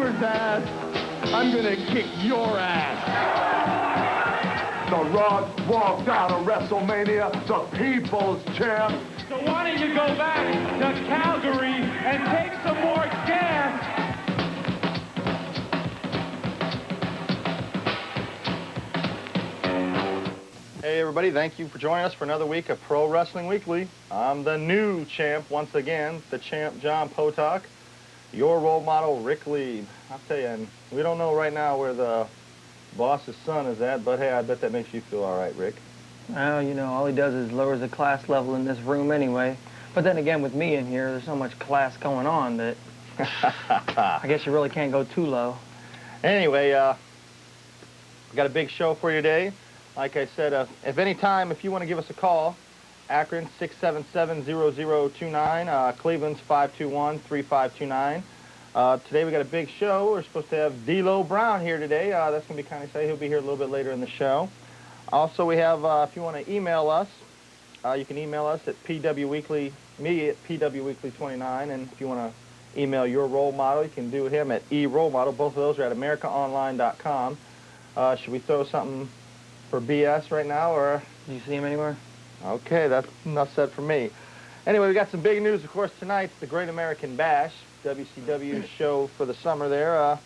Taylor's ass. I'm gonna kick your ass. The Rock walked out of WrestleMania, the people's champ. So why don't you go back to Calgary and take some more gas? Hey everybody, thank you for joining us for another week of Pro Wrestling Weekly. I'm the new champ once again, the champ John Potok, your role model Rick Lieb. I'll tell you, and we don't know right now where the boss's son is at, but hey, I bet that makes you feel all right, Rick. Well, you know, all he does is lowers the class level in this room anyway. But then again, with me in here, there's so much class going on that I guess you really can't go too low. Anyway, we got a big show for you today. Like I said, if you want to give us a call, Akron 677-0029, Cleveland's 521-3529. Today we got a big show. We're supposed to have D'Lo Brown here today. That's going to be kind of exciting. He'll be here a little bit later in the show. Also, we have, if you want to email us, you can email us at me at PWWeekly29. And if you want to email your role model, you can do him at eRoleModel. Both of those are at AmericaOnline.com. Should we throw something for BS right now, or? Do you see him anywhere? Okay, that's enough said for me. Anyway, we got some big news, of course, tonight. The Great American Bash, WCW show for the summer there.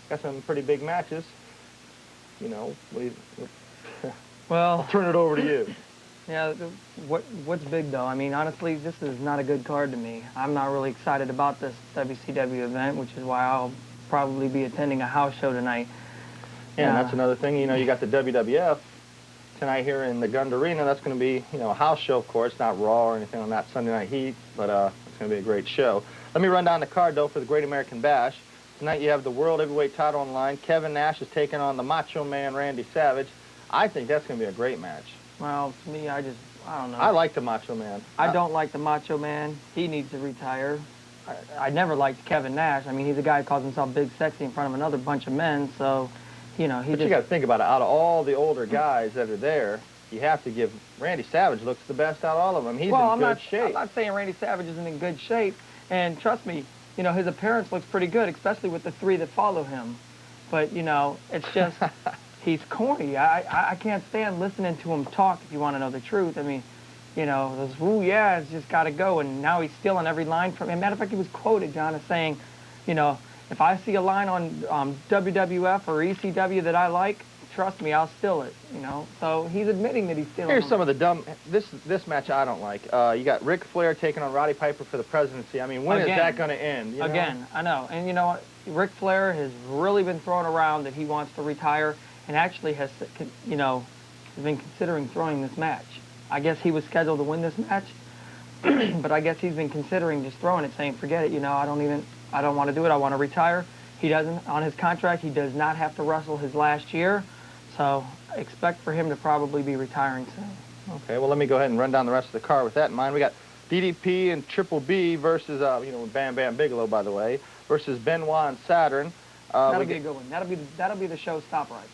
Got some pretty big matches. You know, well, I'll turn it over to you. Yeah, what's big, though? I mean, honestly, this is not a good card to me. I'm not really excited about this WCW event, which is why I'll probably be attending a house show tonight. Yeah, and that's another thing. You know, you got the WWF tonight here in the Gund Arena. That's going to be, you know, a house show, of course, not Raw or anything on that Sunday Night Heat, but it's going to be a great show. Let me run down the card, though, for the Great American Bash. Tonight you have the World Heavyweight title on the line. Kevin Nash is taking on the Macho Man, Randy Savage. I think that's going to be a great match. Well, to me, I don't know. I like the Macho Man. I don't like the Macho Man. He needs to retire. I never liked Kevin Nash. I mean, he's a guy who calls himself Big Sexy in front of another bunch of men, so, you know, But you got to think about it. Out of all the older guys that are there, you have to give Randy Savage looks the best out of all of them. He's in good shape. I'm not saying Randy Savage isn't in good shape, and trust me, you know, his appearance looks pretty good, especially with the three that follow him. But, you know, it's just, he's corny. I can't stand listening to him talk, if you want to know the truth. I mean, you know, those, ooh, yeah, it's just got to go, and now he's stealing every line from him. Matter of fact, he was quoted, John, as saying, you know, if I see a line on WWF or ECW that I like, trust me, I'll steal it, you know. So he's admitting that he's stealing. Here's some of the dumb, this match I don't like. You got Ric Flair taking on Roddy Piper for the presidency. I mean, when is that going to end? You know? Again, I know. And you know what? Ric Flair has really been throwing around that he wants to retire, and actually has, you know, has been considering throwing this match. I guess he was scheduled to win this match, but I guess he's been considering just throwing it, saying, forget it, you know, I don't want to do it, I want to retire. He doesn't, on his contract, he does not have to wrestle his last year, so expect for him to probably be retiring soon. Okay, well, let me go ahead and run down the rest of the card with that in mind. We got DDP and Triple B versus, you know, Bam Bam Bigelow, by the way, versus Benoit and Saturn. That'll be a good one. That'll be the showstopper, I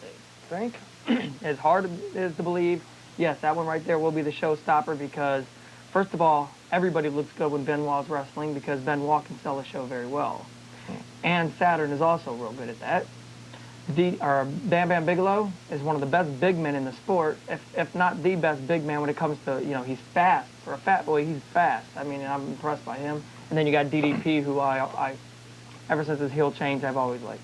think. As hard as it is to believe, yes, that one right there will be the showstopper because, first of all, everybody looks good when Benoit's wrestling because Benoit can sell a show very well. And Saturn is also real good at that. Bam Bam Bigelow is one of the best big men in the sport, if not the best big man when it comes to, you know, he's fast. For a fat boy, he's fast. I mean, I'm impressed by him. And then you got DDP, who I ever since his heel change, I've always liked.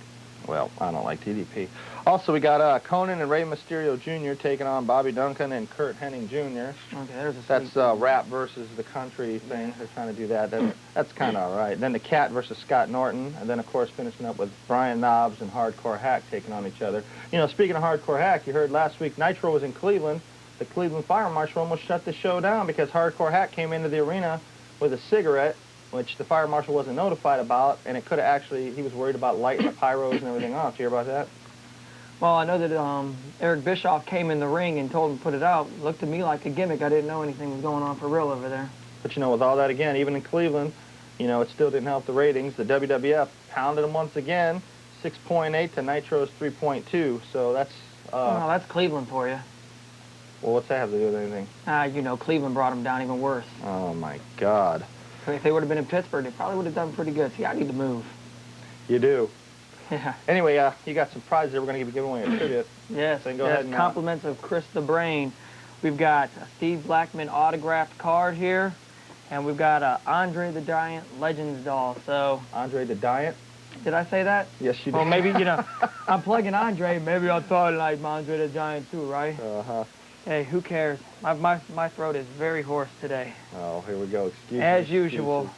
Well, I don't like DDP. Also, we got Conan and Rey Mysterio Jr. taking on Bobby Duncan and Kurt Hennig Jr. Okay, there's a That's rap versus the country thing. Yeah. They're trying to do that. That's kind of all right. Then the Cat versus Scott Norton. And then, of course, finishing up with Brian Knobbs and Hardcore Hack taking on each other. You know, speaking of Hardcore Hack, you heard last week Nitro was in Cleveland. The Cleveland Fire Marshal almost shut the show down because Hardcore Hack came into the arena with a cigarette, which the fire marshal wasn't notified about, and it could have actually, he was worried about lighting the pyros and everything off. Did you hear about that? Well, I know that Eric Bischoff came in the ring and told him to put it out. It looked to me like a gimmick. I didn't know anything was going on for real over there. But, you know, with all that, again, even in Cleveland, you know, it still didn't help the ratings. The WWF pounded them once again, 6.8 to Nitro's 3.2. So that's... well, that's Cleveland for you. Well, what's that have to do with anything? You know, Cleveland brought them down even worse. Oh, my God. If they would have been in Pittsburgh, they probably would have done pretty good. See, I need to move. You do. Yeah. Anyway, you got some prizes that we're going to be giving away a trivia. Yes. So go ahead and compliments of Chris the Brain. We've got a Steve Blackman autographed card here, and we've got a Andre the Giant Legends doll. So. Andre the Giant. Did I say that? Yes, you did. Well, maybe, you know, I'm plugging Andre. Maybe I thought like Andre the Giant too, right? Uh-huh. Hey, who cares? My throat is very hoarse today. Oh, here we go. Excuses. As usual.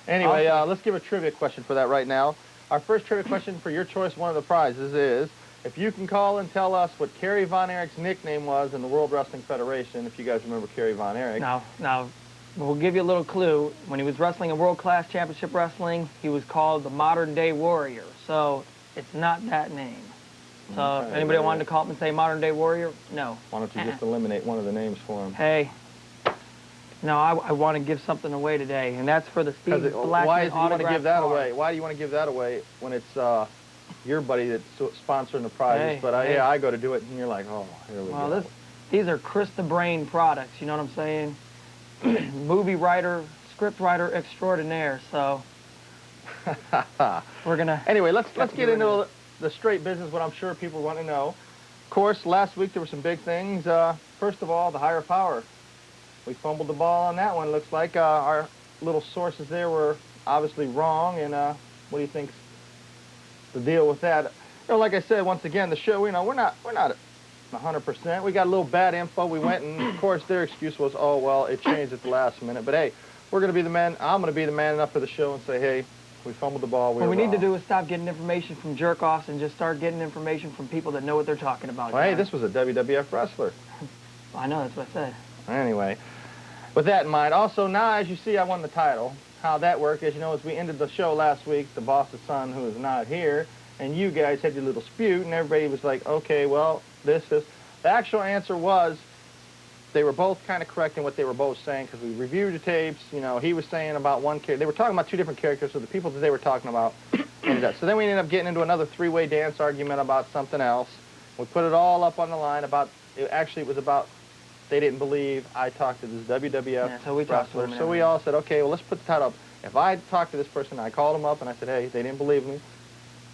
Anyway, Awesome. let's give a trivia question for that right now. Our first trivia question for your choice, one of the prizes is, if you can call and tell us what Kerry Von Erich's nickname was in the World Wrestling Federation, if you guys remember Kerry Von Erich. Now, we'll give you a little clue. When he was wrestling in World Class Championship Wrestling, he was called the Modern Day Warrior. So it's not that name. So Okay, if anybody wanted to call up and say Modern Day Warrior, no. Why don't you just eliminate one of the names for him? Hey, no, I want to give something away today, and that's for the Steve Blackman Why do you want to give that card. away? Why do you want to give that away when it's your buddy that's sponsoring the prizes? Hey, but hey. I go to do it, and you're like, oh, here we go. These are Chris the Brain products, you know what I'm saying? Movie writer, script writer extraordinaire, so we're going to... Anyway, let's get into the straight business, what I'm sure people want to know. Of course, last week there were some big things. First of all, the higher power. We fumbled the ball on that one. Looks like our little sources there were obviously wrong. And what do you think's the deal with that? You know, like I said, once again, the show, you know, we're not 100%. We got a little bad info. We went, and of course their excuse was, oh well, it changed at the last minute. But hey, we're going to be the man. I'm going to be the man enough for the show and say, hey, we fumbled the ball. What we need to do is stop getting information from jerk-offs and just start getting information from people that know what they're talking about. Well, hey, this was a WWF wrestler. I know, that's what I said. Anyway, with that in mind, also now, as you see, I won the title. How that worked, as you know, as we ended the show last week, the boss's son, who is not here, and you guys had your little dispute, and everybody was like, okay, well, this. The actual answer was they were both kind of correct in what they were both saying, because we reviewed the tapes. You know, he was saying about one character. They were talking about two different characters, so the people that they were talking about ended up. So then we ended up getting into another three-way dance argument about something else. We put it all up on the line about, it was about, they didn't believe I talked to this WWF wrestler. So we all said, okay, well, let's put the title up. If I talked to this person, I called them up and I said, hey, they didn't believe me.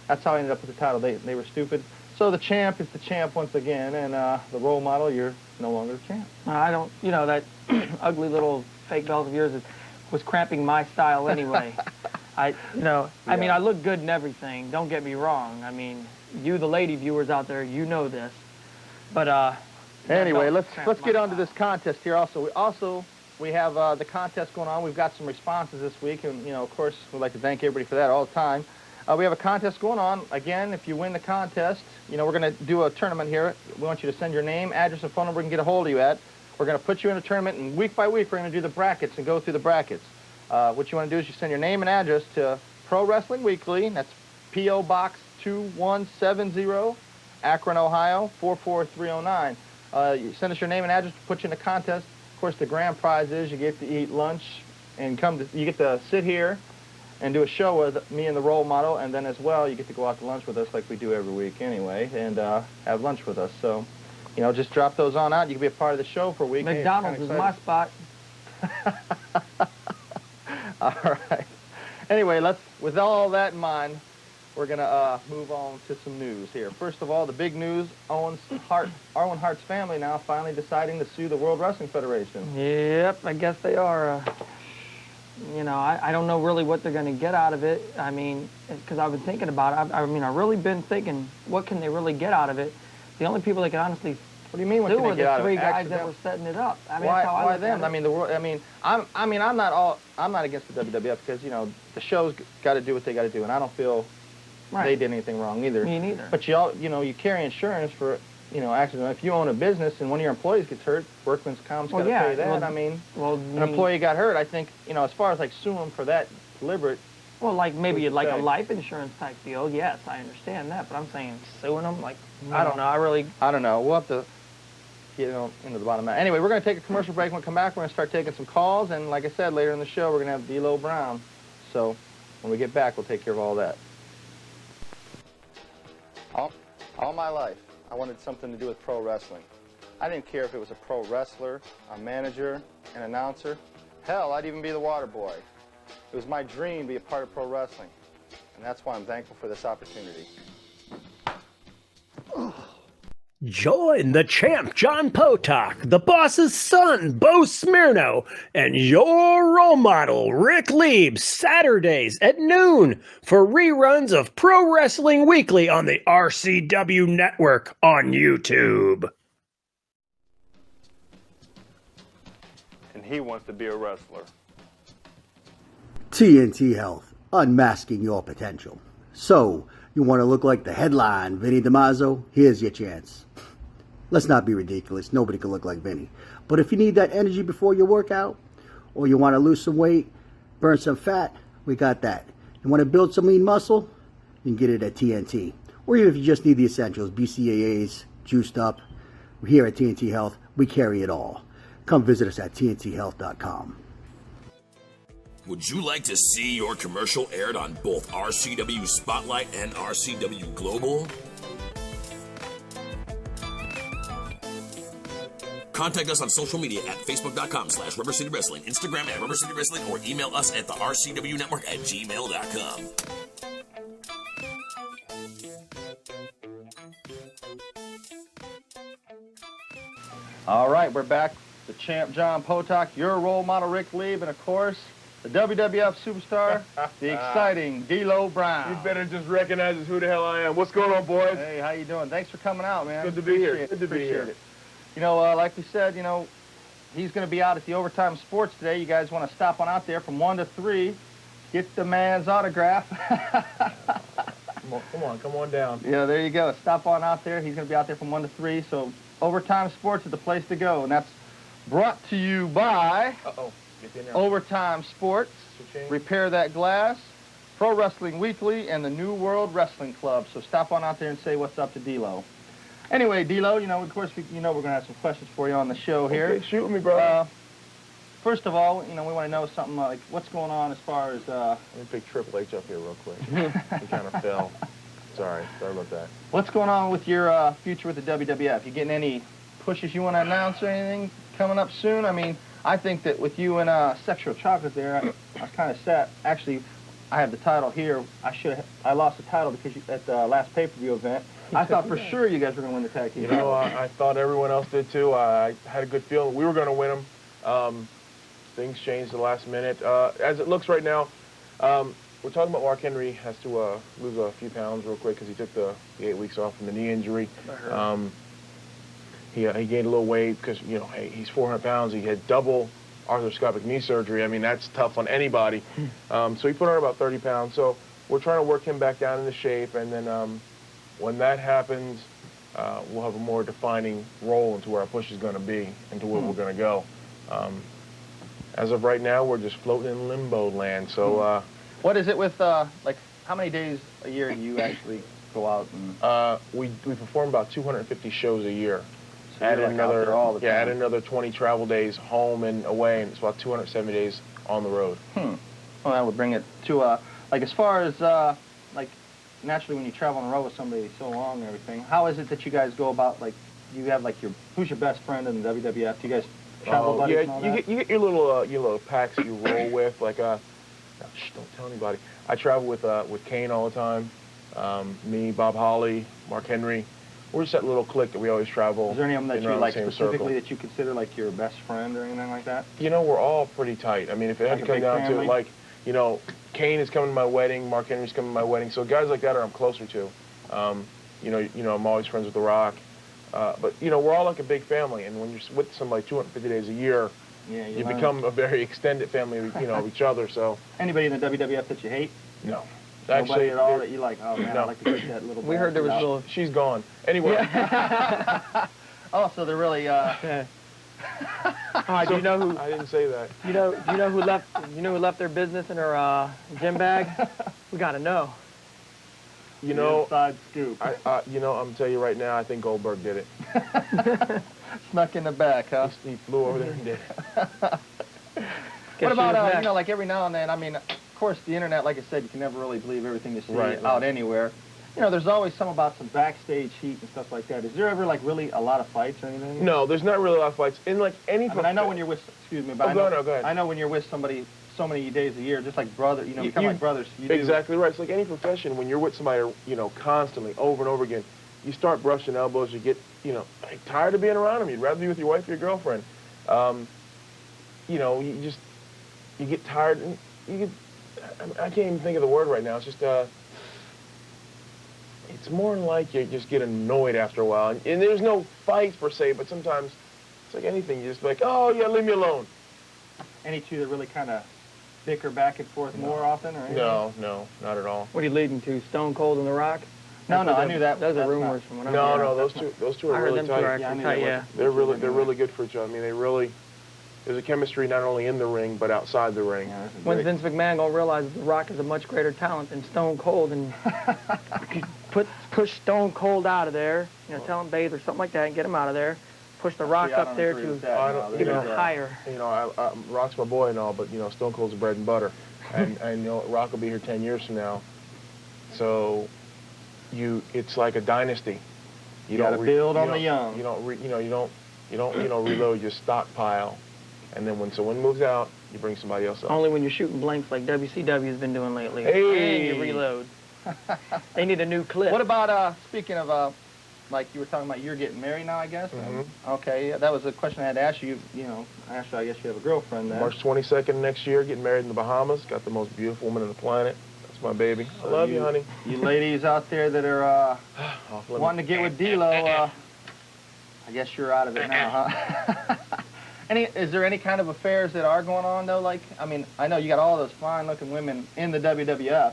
That's how I ended up with the title. They were stupid. So the champ is the champ once again, and the role model, you're no longer the champ. I don't, you know, that ugly little fake belt of yours was cramping my style anyway. I mean, I look good in everything. Don't get me wrong. I mean, you, the lady viewers out there, you know this. But anyway, let's get on to this contest here. Also, we have the contest going on. We've got some responses this week, and you know, of course, we'd like to thank everybody for that all the time. We have a contest going on. Again, if you win the contest, you know, we're going to do a tournament here. We want you to send your name, address, and phone number we can get a hold of you at. We're going to put you in a tournament, and week by week, we're going to do the brackets and go through the brackets. What you want to do is you send your name and address to Pro Wrestling Weekly. That's P.O. Box 2170, Akron, Ohio, 44309. You send us your name and address to put you in the contest. Of course, the grand prize is you get to eat lunch and you get to sit here and do a show with me and the role model, and then as well, you get to go out to lunch with us like we do every week anyway, and have lunch with us. So, you know, just drop those on out. You can be a part of the show for a week. McDonald's is my spot. All right. Anyway, with all that in mind, we're going to move on to some news here. First of all, the big news, Owen Hart's family now finally deciding to sue the World Wrestling Federation. Yep, I guess they are. You know, I don't know really what they're going to get out of it. I mean, because I've been thinking about it. I've really been thinking, what can they really get out of it? The only people that can honestly what do you mean? What sue can they are get out the of it? three guys that were setting it up. I mean, why? that's how Why them? I mean, I'm not against the WWF because you know the show's got to do what they got to do, and I don't feel they did anything wrong either. Me neither. But you carry insurance for. You know, accident. If you own a business and one of your employees gets hurt, workman's comp's got to pay that. Well, an employee got hurt. I think, you know, as far as like suing them for that deliberate. Well, like maybe like a life insurance type deal. Yes, I understand that, but I'm saying suing them, like I don't know. I don't know. We'll have to get into the bottom of that. Anyway, we're going to take a commercial break. When we come back, we're going to start taking some calls, and like I said, later in the show, we're going to have D'Lo Brown. So when we get back, we'll take care of all that. All my life, I wanted something to do with pro wrestling. I didn't care if it was a pro wrestler, a manager, an announcer. Hell, I'd even be the water boy. It was my dream to be a part of pro wrestling. And that's why I'm thankful for this opportunity. Join the champ, John Potok, the boss's son, Bo Smirno, and your role model, Rick Lieb, Saturdays at noon for reruns of Pro Wrestling Weekly on the RCW Network on YouTube. And he wants to be a wrestler. TNT Health, unmasking your potential. So, you want to look like the headline, Vinny DiMaggio? Here's your chance. Let's not be ridiculous. Nobody can look like Vinny. But if you need that energy before your workout, or you want to lose some weight, burn some fat, we got that. You want to build some lean muscle? You can get it at TNT. Or even if you just need the essentials, BCAAs, juiced up. Here at TNT Health, we carry it all. Come visit us at tnthealth.com. Would you like to see your commercial aired on both RCW Spotlight and RCW Global? Contact us on social media at facebook.com/Rubber City Wrestling, Instagram at Rubber City Wrestling, or email us at the RCW Network at gmail.com. All right, we're back. The champ, John Potok, your role model, Rick Lieb, and of course, the WWF superstar, the exciting D'Lo Brown. You better just recognize who the hell I am. What's going on, boys? Hey, how you doing? Thanks for coming out, man. Good to be here. Appreciate it. Good to be Appreciate here. it. You know, like we said, you know, he's going to be out at the Overtime Sports today. You guys want to stop on out there from 1 to 3, get the man's autograph. Come on down. Yeah, there you go. Stop on out there. He's going to be out there from 1 to 3. So Overtime Sports is the place to go, and that's brought to you by Overtime Sports, Repair That Glass, Pro Wrestling Weekly, and the New World Wrestling Club. So stop on out there and say what's up to D'Lo. Anyway, D'Lo, you know, of course, we're going to have some questions for you on the show here. Okay, shoot me, bro. First of all, you know, we want to know something like what's going on as far as... Let me pick Triple H up here real quick. He kind of fell. Sorry about that. What's going on with your future with the WWF? You getting any pushes you want to announce or anything coming up soon? I mean, I think that with you and Sexual Chocolate there, I was kind of sad. Actually, I have the title here. I lost the title because at the last pay-per-view event, I thought for sure you guys were going to win the tag team. You know, I thought everyone else did too. I had a good feeling we were going to win them. Things changed at the last minute. As it looks right now, we're talking about Mark Henry has to lose a few pounds real quick because he took the 8 weeks off from the knee injury. He gained a little weight because, you know, hey, he's 400 pounds. He had double arthroscopic knee surgery. I mean, that's tough on anybody. So he put on about 30 pounds. So we're trying to work him back down into shape. And then when that happens, we'll have a more defining role into where our push is going to be and to where we're going to go. As of right now, we're just floating in limbo land. So what is it with, like, how many days a year do you actually go out and... we perform about 250 shows a year. So add another 20 travel days home and away, and it's about 270 days on the road. Well, that would bring it to, like, as far as, like, naturally when you travel on the road with somebody so long and everything, how is it that you guys go about, like, you have, like, who's your best friend in the WWF? Do you guys travel buddies and all that? You get your little packs you roll with, like, don't tell anybody. I travel with Kane all the time, me, Bob Holly, Mark Henry. We're just that little clique that we always travel. Is there any of them that you around like the same specifically circle. that you consider like your best friend or anything like that? You know, we're all pretty tight. I mean, if it had to come down to it, like, you know, Kane is coming to my wedding, Mark Henry's coming to my wedding, so guys like that I'm closer to. You know, I'm always friends with The Rock. But, you know, we're all like a big family, and when you're with somebody 250 days a year, you become a very extended family, you know, of each other, so. Anybody in the WWF that you hate? No. Nobody Actually, at all that you like, oh man, no. I like to get that little We heard there was a little... She's gone. Anyway. Oh, so they're really, Yeah. Do you know who? I didn't say that. Do you know who left? You know who left their business in her gym bag? We gotta know. You know, inside scoop. you know, I'm telling you right now, I think Goldberg did it. Snuck in the back, huh? He flew over there and did it. What about, you know, like every now and then, I mean, of course, the internet, like I said, you can never really believe everything you see out anywhere. You know, there's always some about some backstage heat and stuff like that. Is there ever, like, really a lot of fights or anything? No, there's not really a lot of fights. In, like, any... I mean, I know when you're with... Excuse me, but go ahead. I know when you're with somebody so many days a year, just like brother, you know, kind of like brothers. You do. Exactly right. It's like any profession. When you're with somebody, you know, constantly, over and over again, you start brushing elbows. You get, you know, tired of being around them. You'd rather be with your wife or your girlfriend. You know, you get tired, and you get, I can't even think of the word right now. It's just, it's more like you just get annoyed after a while. And there's no fight per se, but sometimes it's like anything. You just be like, oh, yeah, leave me alone. Any two that really kind of bicker back and forth more often, or anything? No, not at all. What are you leading to? Stone Cold and The Rock? No, I knew that. Those are That's rumors not, from when I No, those two are really tight. Yeah. They're really good for each other. I mean, there's a chemistry not only in the ring but outside the ring. Yeah, When's Vince McMahon gonna realize that The Rock is a much greater talent than Stone Cold and push Stone Cold out of there? You know, tell him bathe or something like that and get him out of there. Push The Rock up there to even higher. You know, Rock's my boy and all, but you know, Stone Cold's bread and butter, and you know, Rock will be here 10 years from now. So, it's like a dynasty. You got to build on the young. You don't reload your stockpile, and then when someone moves out, you bring somebody else up. Only when you're shooting blanks like WCW has been doing lately. Hey. And you reload. They need a new clip. What about, speaking of, like you were talking about, you're getting married now, I guess? Mm-hmm. Okay, that was a question I had to ask you. You know, actually, I guess you have a girlfriend there. March 22nd next year, getting married in the Bahamas. Got the most beautiful woman on the planet. That's my baby. I love you, honey. You ladies out there that are wanting to get with D-Lo, I guess you're out of it now, huh? Is there any kind of affairs that are going on, though? Like, I mean, I know you got all those fine-looking women in the WWF.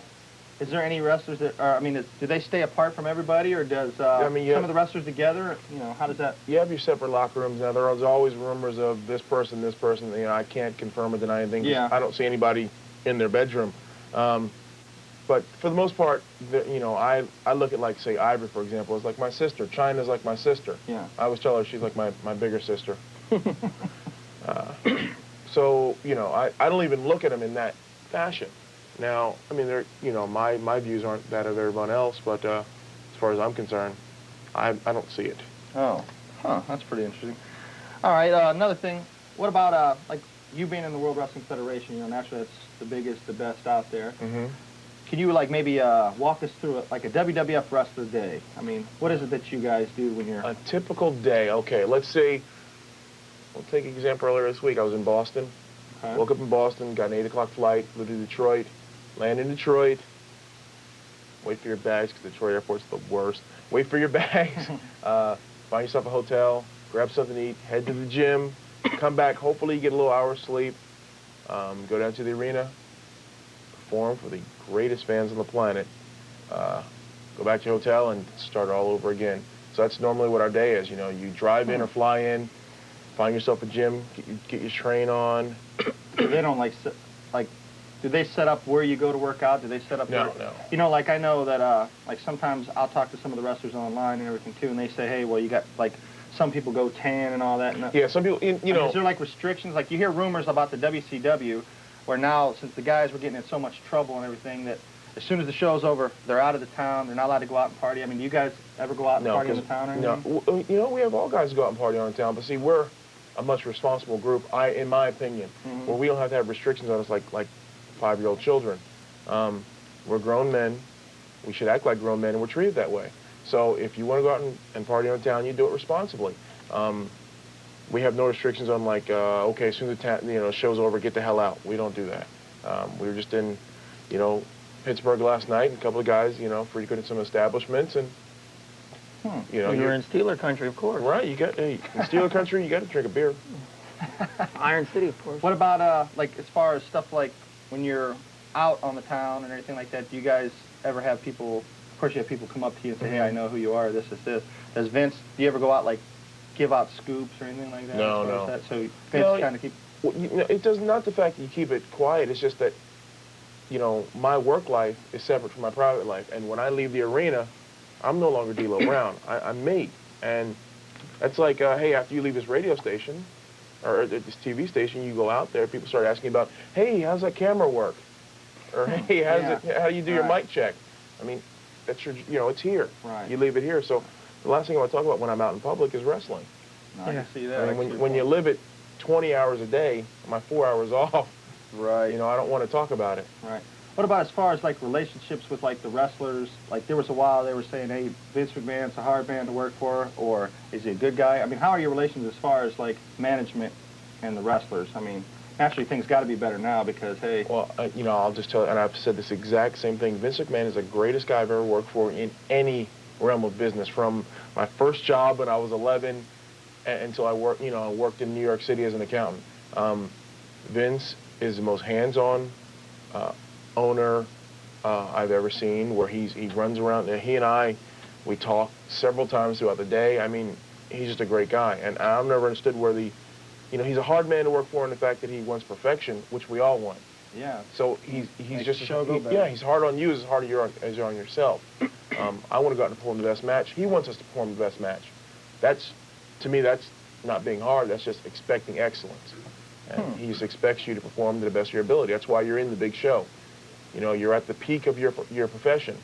Is there any wrestlers that are, I mean, do they stay apart from everybody, or does some of the wrestlers together? You know, how does that? You have your separate locker rooms. Now, there's always rumors of this person. You know, I can't confirm or deny anything. Yeah. I don't see anybody in their bedroom. But for the most part, you know, I look at, like, say, Ivory, for example, as like my sister. Chyna's like my sister. Yeah. I always tell her she's like my bigger sister. So, you know, I don't even look at them in that fashion. Now, I mean, you know, my views aren't that of everyone else, but as far as I'm concerned, I don't see it. Oh, that's pretty interesting. All right, another thing. What about like you being in the World Wrestling Federation? You know, naturally that's the biggest, the best out there. Mm-hmm. Can you like maybe walk us through like a WWF wrestler day? I mean, what is it that you guys do when you're a typical day? Okay, let's say. We'll take an example earlier this week. I was in Boston. Okay. Woke up in Boston, got an 8 o'clock flight, flew to Detroit, land in Detroit, wait for your bags, because Detroit Airport's the worst. Wait for your bags, find yourself a hotel, grab something to eat, head to the gym, come back, hopefully you get a little hour's sleep, go down to the arena, perform for the greatest fans on the planet, go back to your hotel and start all over again. So that's normally what our day is. You know, you drive in or fly in, find yourself a gym, get your train on. They don't do they set up where you go to work out? Do they set up? No. You know, like I know that like sometimes I'll talk to some of the wrestlers online and everything too, and they say, hey, well, you got like some people go tan and all that. And yeah, some people, you know. Is there like restrictions? Like you hear rumors about the WCW, where now since the guys were getting in so much trouble and everything that as soon as the show's over, they're out of the town. They're not allowed to go out and party. I mean, do you guys ever go out and party in the town or anything? No, you know, we have all guys go out and party on the town, but see, we're a much responsible group, in my opinion, where we don't have to have restrictions on us like 5-year-old children. We're grown men. We should act like grown men, and we're treated that way. So if you want to go out and party on the town, you do it responsibly. We have no restrictions on like, okay, as soon as the show's over, get the hell out. We don't do that. We were just in, you know, Pittsburgh last night, and a couple of guys, you know, frequented some establishments, and you know, you're in Steeler country, of course. Right, in Steeler country, you got to drink a beer. Iron City, of course. What about like as far as stuff like when you're out on the town and everything like that? Do you guys ever have people? Of course, you have people come up to you and say, "Hey, I know who you are. This is this." Does Vince? Do you ever go out like give out scoops or anything like that? No. So Vince kind of keep. Well, it does not the fact that you keep it quiet. It's just that, you know, my work life is separate from my private life, and when I leave the arena, I'm no longer D-Lo Brown. I'm me. And that's like, hey, after you leave this radio station, or this TV station, you go out there, people start asking about, hey, how's that camera work? Or, hey, how do you do your mic check? I mean, that's your, you know, it's here. Right. You leave it here. So the last thing I want to talk about when I'm out in public is wrestling. No, I can see that. I mean, when you live it 20 hours a day, my 4 hours off, Right. You know, I don't want to talk about it. Right. What about as far as like relationships with like the wrestlers? Like there was a while they were saying, hey, Vince McMahon's a hard man to work for, or is he a good guy? I mean, how are your relations as far as like management and the wrestlers? I mean, naturally things got to be better now because, hey. Well, you know, I'll just tell you, and I've said this exact same thing. Vince McMahon is the greatest guy I've ever worked for in any realm of business. From my first job when I was 11 until I worked, you know, I worked in New York City as an accountant. Vince is the most hands-on owner I've ever seen, where he runs around. He and I, we talk several times throughout the day. I mean, he's just a great guy, and I've never understood where the, you know, he's a hard man to work for in the fact that he wants perfection, which we all want. Yeah. So he's just better. he's hard on you as hard as you're on yourself. I want to go out and perform the best match. He wants us to perform the best match. That's, to me, that's not being hard. That's just expecting excellence. And he just expects you to perform to the best of your ability. That's why you're in the big show. You know, you're at the peak of your profession.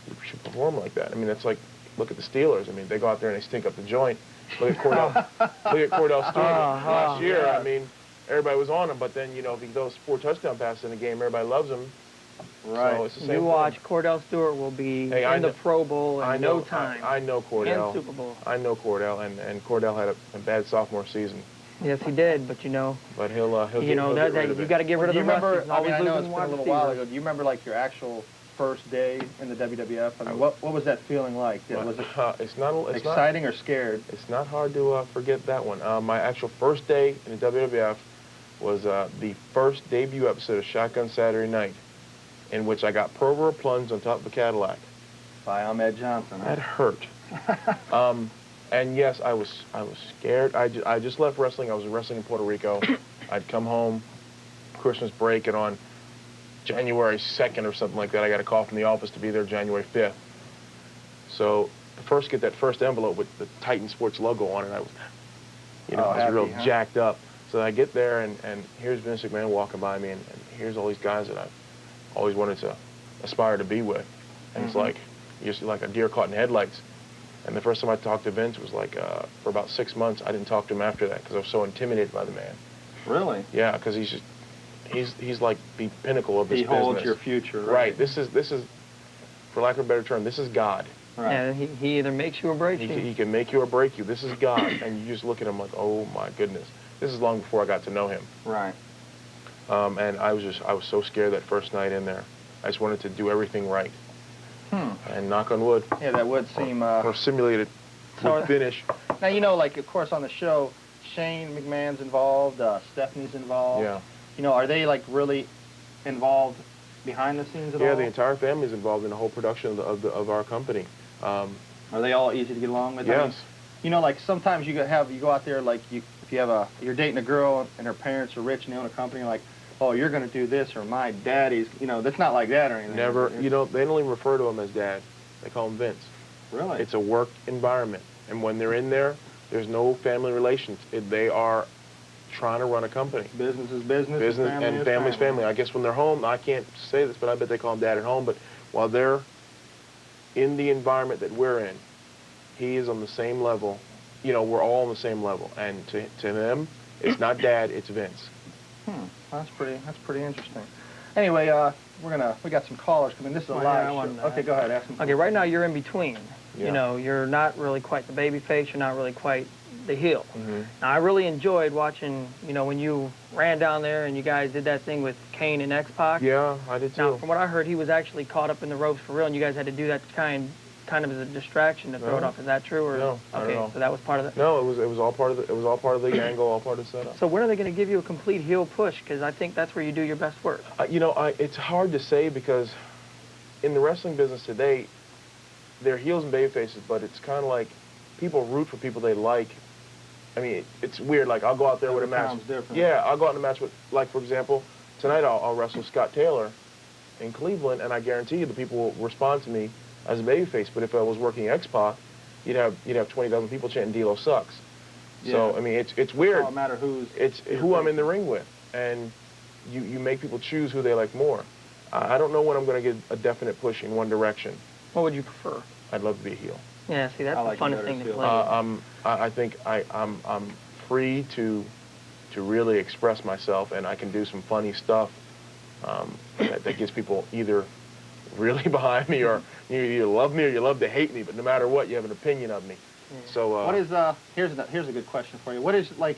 You should perform like that. I mean, that's like, look at the Steelers. I mean, they go out there and they stink up the joint. Look at Cordell Stewart last year. Yeah. I mean, everybody was on him, but then, you know, if he throws 4 touchdown passes in a game, everybody loves him. Right. So it's the same You thing. watch, Cordell Stewart will be in the Pro Bowl in no time. I know Cordell. And Super Bowl. I know Cordell, and Cordell had a bad sophomore season. Yes, he did, but you know. But he'll You get know, rid of you it. got to get rid of Do you the remember, rusties. I mean, I know it's Losing been a wide little while receivers. ago, do you remember like your actual first day in the WWF? I mean, what was that feeling like? Was it it's exciting or scared? It's not hard to forget that one. My actual first day in the WWF was the first debut episode of Shotgun Saturday Night, in which I got Provo plunged on top of a Cadillac. By Ahmed Johnson. That hurt. And yes, I was scared. I just left wrestling. I was wrestling in Puerto Rico. I'd come home Christmas break, and on January 2nd or something like that, I got a call from the office to be there January 5th. So get that first envelope with the Titan Sports logo on it, I was, I was real jacked up. So I get there, and here's Vince McMahon walking by me, and here's all these guys that I've always wanted to aspire to be with. And it's like, you're just like a deer caught in headlights. And the first time I talked to Vince was like, for about 6 months, I didn't talk to him after that because I was so intimidated by the man. Really? Yeah, because he's like the pinnacle of this business. He holds your future, right? Right. This is, for lack of a better term, this is God. Right. Yeah, he either makes you or breaks you. He can make you or break you. This is God. And you just look at him like, oh my goodness. This is long before I got to know him. Right. And I was so scared that first night in there. I just wanted to do everything right. And knock on wood. Yeah, that would seem... or simulated would finish. Now, you know, like, of course, on the show, Shane McMahon's involved, Stephanie's involved. Yeah. You know, are they, like, really involved behind the scenes at all? Yeah, the entire family's involved in the whole production of our company. Are they all easy to get along with? Yes. I mean, you know, like, sometimes you go out there, like, if you're dating a girl and her parents are rich and they own a company, like, oh, you're going to do this, or my daddy's, you know, that's not like that or anything. Never, you know, they don't even refer to him as dad. They call him Vince. Really? It's a work environment. And when they're in there, there's no family relations. They are trying to run a company. Business is business. Business and family's family. I guess when they're home, I can't say this, but I bet they call him dad at home. But while they're in the environment that we're in, he is on the same level. You know, we're all on the same level. And to them, it's not dad, it's Vince. That's pretty interesting. Anyway, we got some callers coming. This is a live show. Okay, go ahead. Ask them. Okay, right now you're in between. Yeah. You know, you're not really quite the baby face. You're not really quite the heel. Now, I really enjoyed watching, you know, when you ran down there and you guys did that thing with Kane and X-Pac. Yeah, I did too. Now, from what I heard, he was actually caught up in the ropes for real, and you guys had to do that kind of as a distraction to throw it off. Is that true? Or No, not okay, at all. so that was part of it. No, it was all part of the angle, all part of the setup. So when are they going to give you a complete heel push? Because I think that's where you do your best work. You know, it's hard to say because in the wrestling business today, they're heels and baby faces, but it's kind of like people root for people they like. I mean, it's weird. Like, I'll go out there with a match. Yeah, I'll go out in a match with, like, for example, tonight I'll wrestle Scott Taylor in Cleveland, and I guarantee you the people will respond to me as a babyface. But if I was working X-Pac, you'd have 20,000 people chanting "D'Lo sucks." Yeah. So I mean, it's weird. It doesn't matter it's who I'm in the ring with, and you make people choose who they like more. I don't know when I'm going to get a definite push in one direction. What would you prefer? I'd love to be a heel. Yeah, see, that's the funnest thing to play. I think I'm free to really express myself, and I can do some funny stuff that gets people either really behind me, or you either love me or you love to hate me. But no matter what, you have an opinion of me. Yeah. So What is here's a good question for you. What is like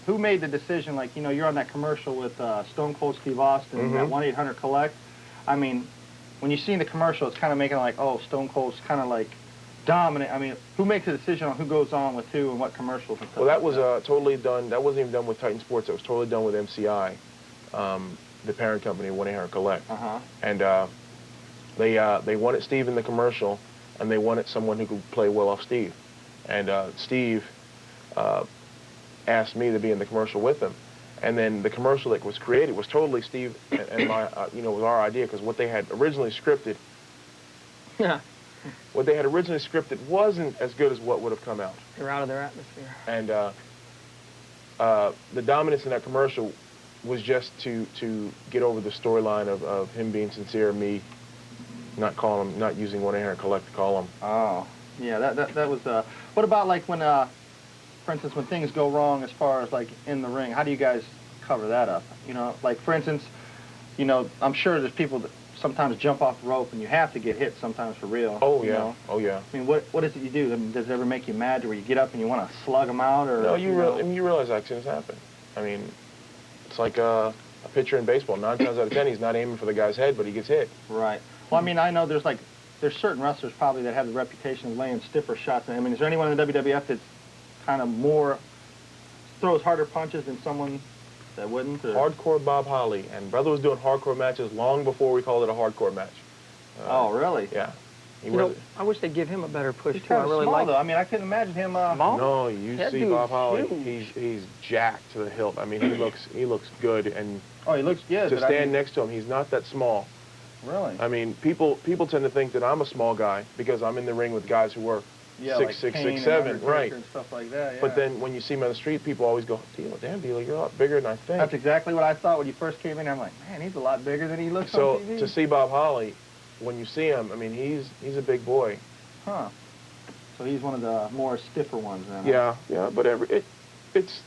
who made the decision? Like, you know, you're on that commercial with Stone Cold Steve Austin, that 1-800-COLLECT. I mean, when you see the commercial, it's kind of making it like, oh, Stone Cold's kind of like dominant. I mean, who makes the decision on who goes on with who and what commercials and stuff? Well, that was totally done. That wasn't even done with Titan Sports. That was totally done with MCI, the parent company of 1-800-COLLECT. And they wanted Steve in the commercial, and they wanted someone who could play well off Steve. And Steve asked me to be in the commercial with him. And then the commercial that was created was totally Steve and my, was our idea, because what they had originally scripted, wasn't as good as what would have come out. They're out of their atmosphere. And the dominance in that commercial was just to get over the storyline of him being sincere, me not using 1-800-COLLECT to call him. Oh, yeah, that was, what about like when, for instance, when things go wrong as far as like in the ring, how do you guys cover that up? You know, like for instance, you know, I'm sure there's people that sometimes jump off the rope and you have to get hit sometimes for real. Oh, yeah. Know? Oh, yeah. I mean, what is it you do? I mean, does it ever make you mad to where you get up and you want to slug them out? Or no, you realize accidents happen. I mean, it's like a pitcher in baseball. 9 times out of 10, he's not aiming for the guy's head, but he gets hit. Right. Well, I mean, I know there's certain wrestlers probably that have the reputation of laying stiffer shots. I mean, is there anyone in the WWF that's kind of more throws harder punches than someone that wouldn't? Or? Hardcore Bob Holly, and brother was doing hardcore matches long before we called it a hardcore match. Oh, really? Yeah. I wish they'd give him a better push He's too. kind I of really small, like. though. I mean, I couldn't imagine him. Small? No, you That see dude's Bob Holly. huge. He's jacked to the hilt. I mean, he looks good, and Oh, he looks good. to but stand I mean, next to him, he's not that small. Really? I mean, people tend to think that I'm a small guy because I'm in the ring with guys who were Yeah, 6'6", like Kane 6'7", and right? and stuff like that. Yeah. But then when you see him on the street, people always go, damn, Dealer, you're a lot bigger than I think. That's exactly what I thought when you first came in. I'm like, man, he's a lot bigger than he looks So on TV. to see Bob Holly, when you see him, I mean, he's a big boy. Huh. So he's one of the more stiffer ones then. Yeah, but it's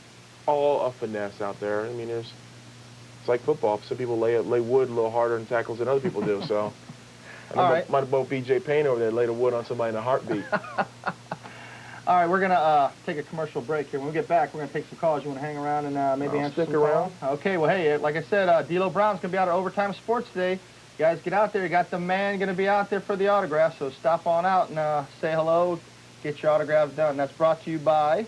all a finesse out there. I mean, it's like football. Some people lay wood a little harder in tackles than other people do. So, might have both B.J. Payne over there laid a wood on somebody in a heartbeat. All right, we're gonna take a commercial break here. When we get back, we're gonna take some calls. You want to hang around and maybe I'll answer stick some around. calls? Okay. Well, hey, like I said, D'Lo Brown's gonna be out at Overtime Sports today. You guys get out there. You got the man gonna be out there for the autograph. So stop on out and say hello. Get your autograph done. That's brought to you by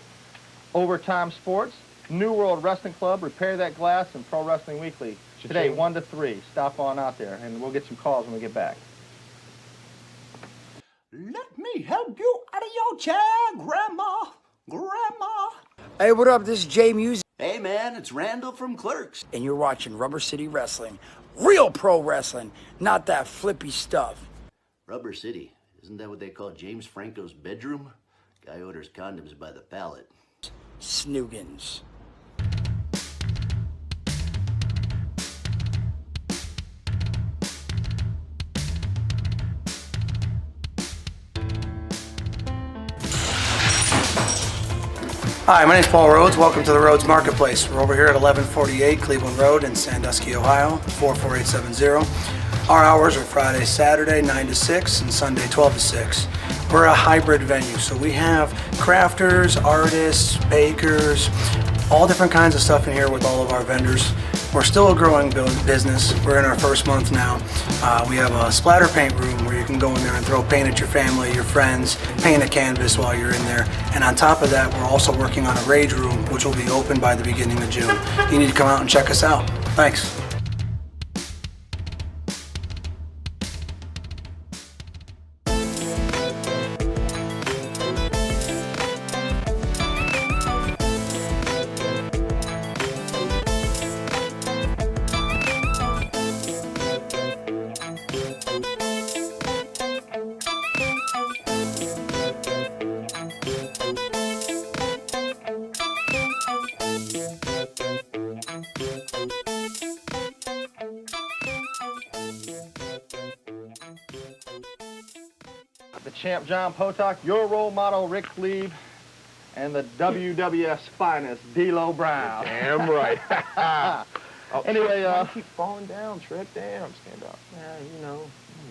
Overtime Sports, New World Wrestling Club, Repair That Glass, and Pro Wrestling Weekly. Today, 1 to 3. Stop on out there, and we'll get some calls when we get back. Let me help you out of your chair, Grandma. Hey, what up? This is Jay Music. Hey, man, it's Randall from Clerks. And you're watching Rubber City Wrestling. Real pro wrestling, not that flippy stuff. Rubber City. Isn't that what they call James Franco's bedroom? Guy orders condoms by the pallet. Snoogans. Hi, my name is Paul Rhodes. Welcome to the Rhodes Marketplace. We're over here at 1148 Cleveland Road in Sandusky, Ohio, 44870. Our hours are Friday, Saturday, 9 to 6, and Sunday, 12 to 6. We're a hybrid venue, so we have crafters, artists, bakers, all different kinds of stuff in here with all of our vendors. We're still a growing business. We're in our first month now. We have a splatter paint room where you can go in there and throw paint at your family, your friends, paint a canvas while you're in there. And on top of that, we're also working on a rage room, which will be open by the beginning of June. You need to come out and check us out. Thanks. The champ, John Potok, your role model, Rick Lieb. and the WWF's finest, D'Lo Brown. Damn right. Anyway, keep falling down, Trip. Damn, stand up. Yeah, you know.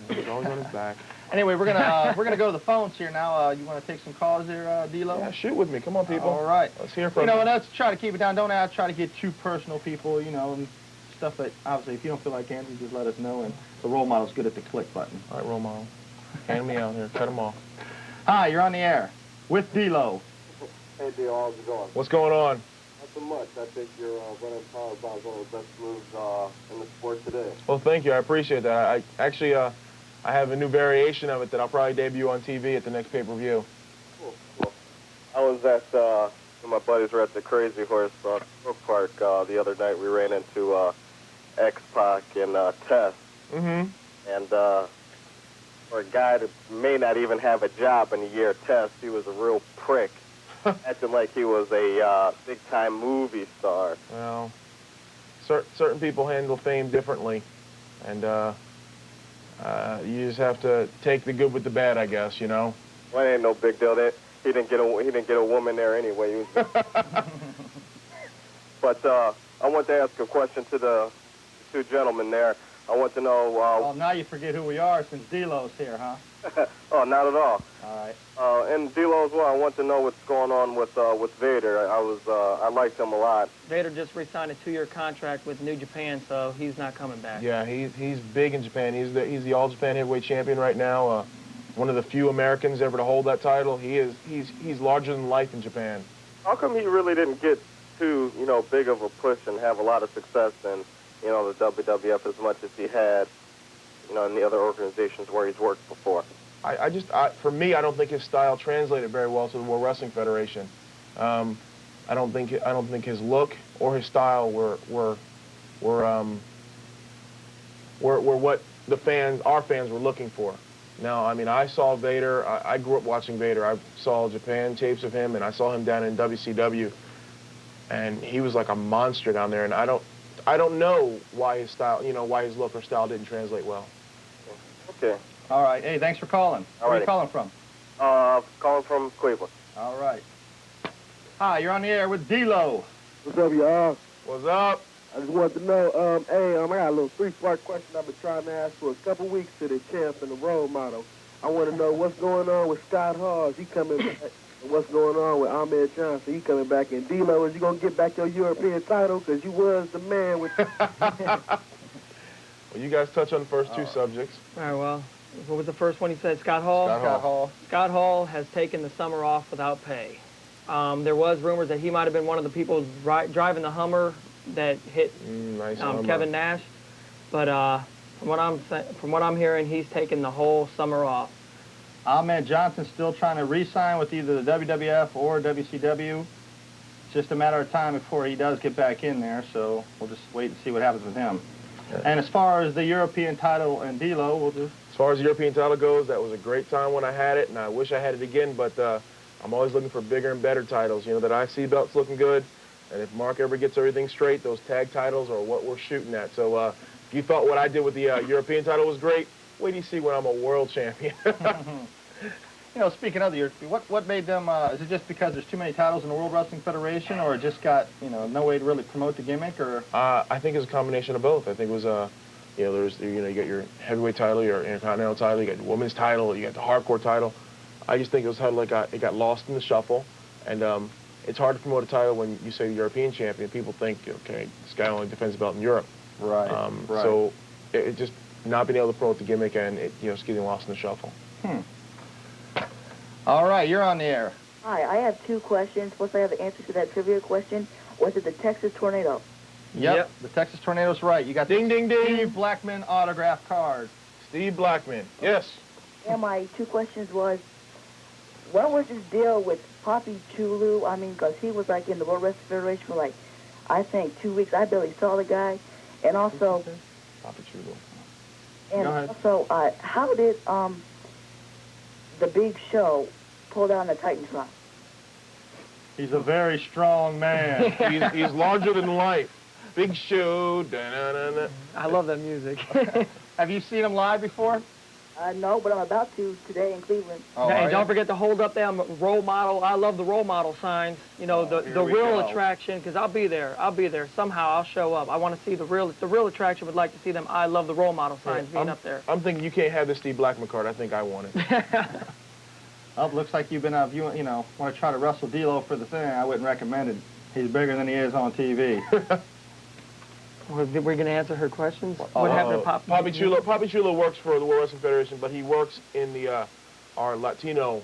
He's always on his back. Anyway, we're gonna go to the phones here now. You want to take some calls here, D'Lo? Yeah, shoot with me. Come on, people. All right. Let's hear from you. you. And let's try to keep it down. Don't try to get too personal, people. And stuff that obviously, if you don't feel like answering, just let us know. And the role model's good at the click button. All right, role model. Hand me out here. Cut them off. Hi, you're on the air with D'Lo. Hey, D'Lo, how's it going? What's going on? Not so much. I think you're running power bombs one of the best moves in the sport today. Well, thank you. I appreciate that. I actually, I have a new variation of it that I'll probably debut on TV at the next pay-per-view. Cool. I was at, my buddies were at the Crazy Horse Brook Park the other night. We ran into X-Pac and Tess. Mm-hmm. And for a guy that may not even have a job in a year, Tess, he was a real prick. Acting like he was a big-time movie star. Well, certain people handle fame differently, and you just have to take the good with the bad, I guess. Well, it ain't no big deal. He didn't get a woman there anyway. But I want to ask a question to the two gentlemen there. I want to know. Well, now you forget who we are since D'Lo's here, huh? Oh, not at all. All right. And D'Lo as well. I want to know what's going on with Vader. I liked him a lot. Vader just re-signed a 2-year contract with New Japan, so he's not coming back. Yeah, he's big in Japan. He's the All Japan Heavyweight Champion right now. One of the few Americans ever to hold that title. He's larger than life in Japan. How come he really didn't get too big of a push and have a lot of success in the WWF as much as he had in the other organizations where he's worked before? For me, I don't think his style translated very well to the World Wrestling Federation. I don't think his look or his style were what our fans were looking for. Now, I mean, I saw Vader. I grew up watching Vader. I saw Japan tapes of him, and I saw him down in WCW, and he was like a monster down there. And I don't know why his style, why his look or style didn't translate well. Okay. All right. Hey, thanks for calling. Where are you calling from? Calling from Cleveland. All right. Hi, you're on the air with D'Lo. What's up, y'all? What's up? I just wanted to know, I got a little three-part question I've been trying to ask for a couple weeks to the champ and the role model. I want to know what's going on with Scott Hall. Is he coming back? And what's going on with Ahmed Johnson? He coming back. And D'Lo, is you going to get back your European title? Because you was the man with... Well, you guys touch on the first two subjects. All right, well, what was the first one you said? Scott Hall? Scott Hall has taken the summer off without pay. There was rumors that he might have been one of the people driving the Hummer that hit Kevin Nash, but from what I'm hearing, he's taken the whole summer off. Ahmed Johnson's still trying to re-sign with either the WWF or WCW. It's just a matter of time before he does get back in there, so we'll just wait and see what happens with him. Yeah. And as far as the European title and D'Lo, we'll just... As far as the European title goes, that was a great time when I had it, and I wish I had it again, but I'm always looking for bigger and better titles. That IC belt's looking good. And if Mark ever gets everything straight, those tag titles are what we're shooting at. So if you thought what I did with the European title was great, wait till you see when I'm a world champion. Speaking of the European, what made them, is it just because there's too many titles in the World Wrestling Federation, or it just got, no way to really promote the gimmick, or? I think it's a combination of both. I think it was, there's, you got your heavyweight title, your intercontinental title, you got your women's title, you got the hardcore title. I just think it was how it got lost in the shuffle, and it's hard to promote a title when you say European champion. People think, okay, this guy only defends the belt in Europe. Right. Right. So it just not being able to promote the gimmick and it's getting lost in the shuffle. All right, you're on the air. Hi, I have two questions. First, I have an answer to that trivia question. Was it the Texas tornado? Yep. The Texas tornado's right. You got ding, ding, ding. Steve Blackman autograph card. Steve Blackman. Yes. And my two questions was, what was his deal with Poppy Chulu? I mean, because he was like in the World Wrestling Federation for like, I think 2 weeks. I barely saw the guy. And also, Poppy Chulu. And also, how did the Big Show pull down the Titantron? He's a very strong man. he's larger than life. Big Show. Da-na-na-na. I love that music. Have you seen him live before? No, but I'm about to today in Cleveland. Oh, Hey, are don't ya? forget to hold up them role model. I love the role model signs. You know, the here we real go. attraction, because I'll be there. I'll be there. Somehow I'll show up. I want to see the real attraction. Would like to see them. I love the role model signs being up there. I'm thinking you can't have the Steve Blackman card. I think I want it. Oh, looks like you've been, if you know, want to try to wrestle D'Lo for the thing, I wouldn't recommend it. He's bigger than he is on TV. We're going to answer her questions. What happened to Papi Chulo? Papi Chulo works for the World Wrestling Federation, but he works in the our Latino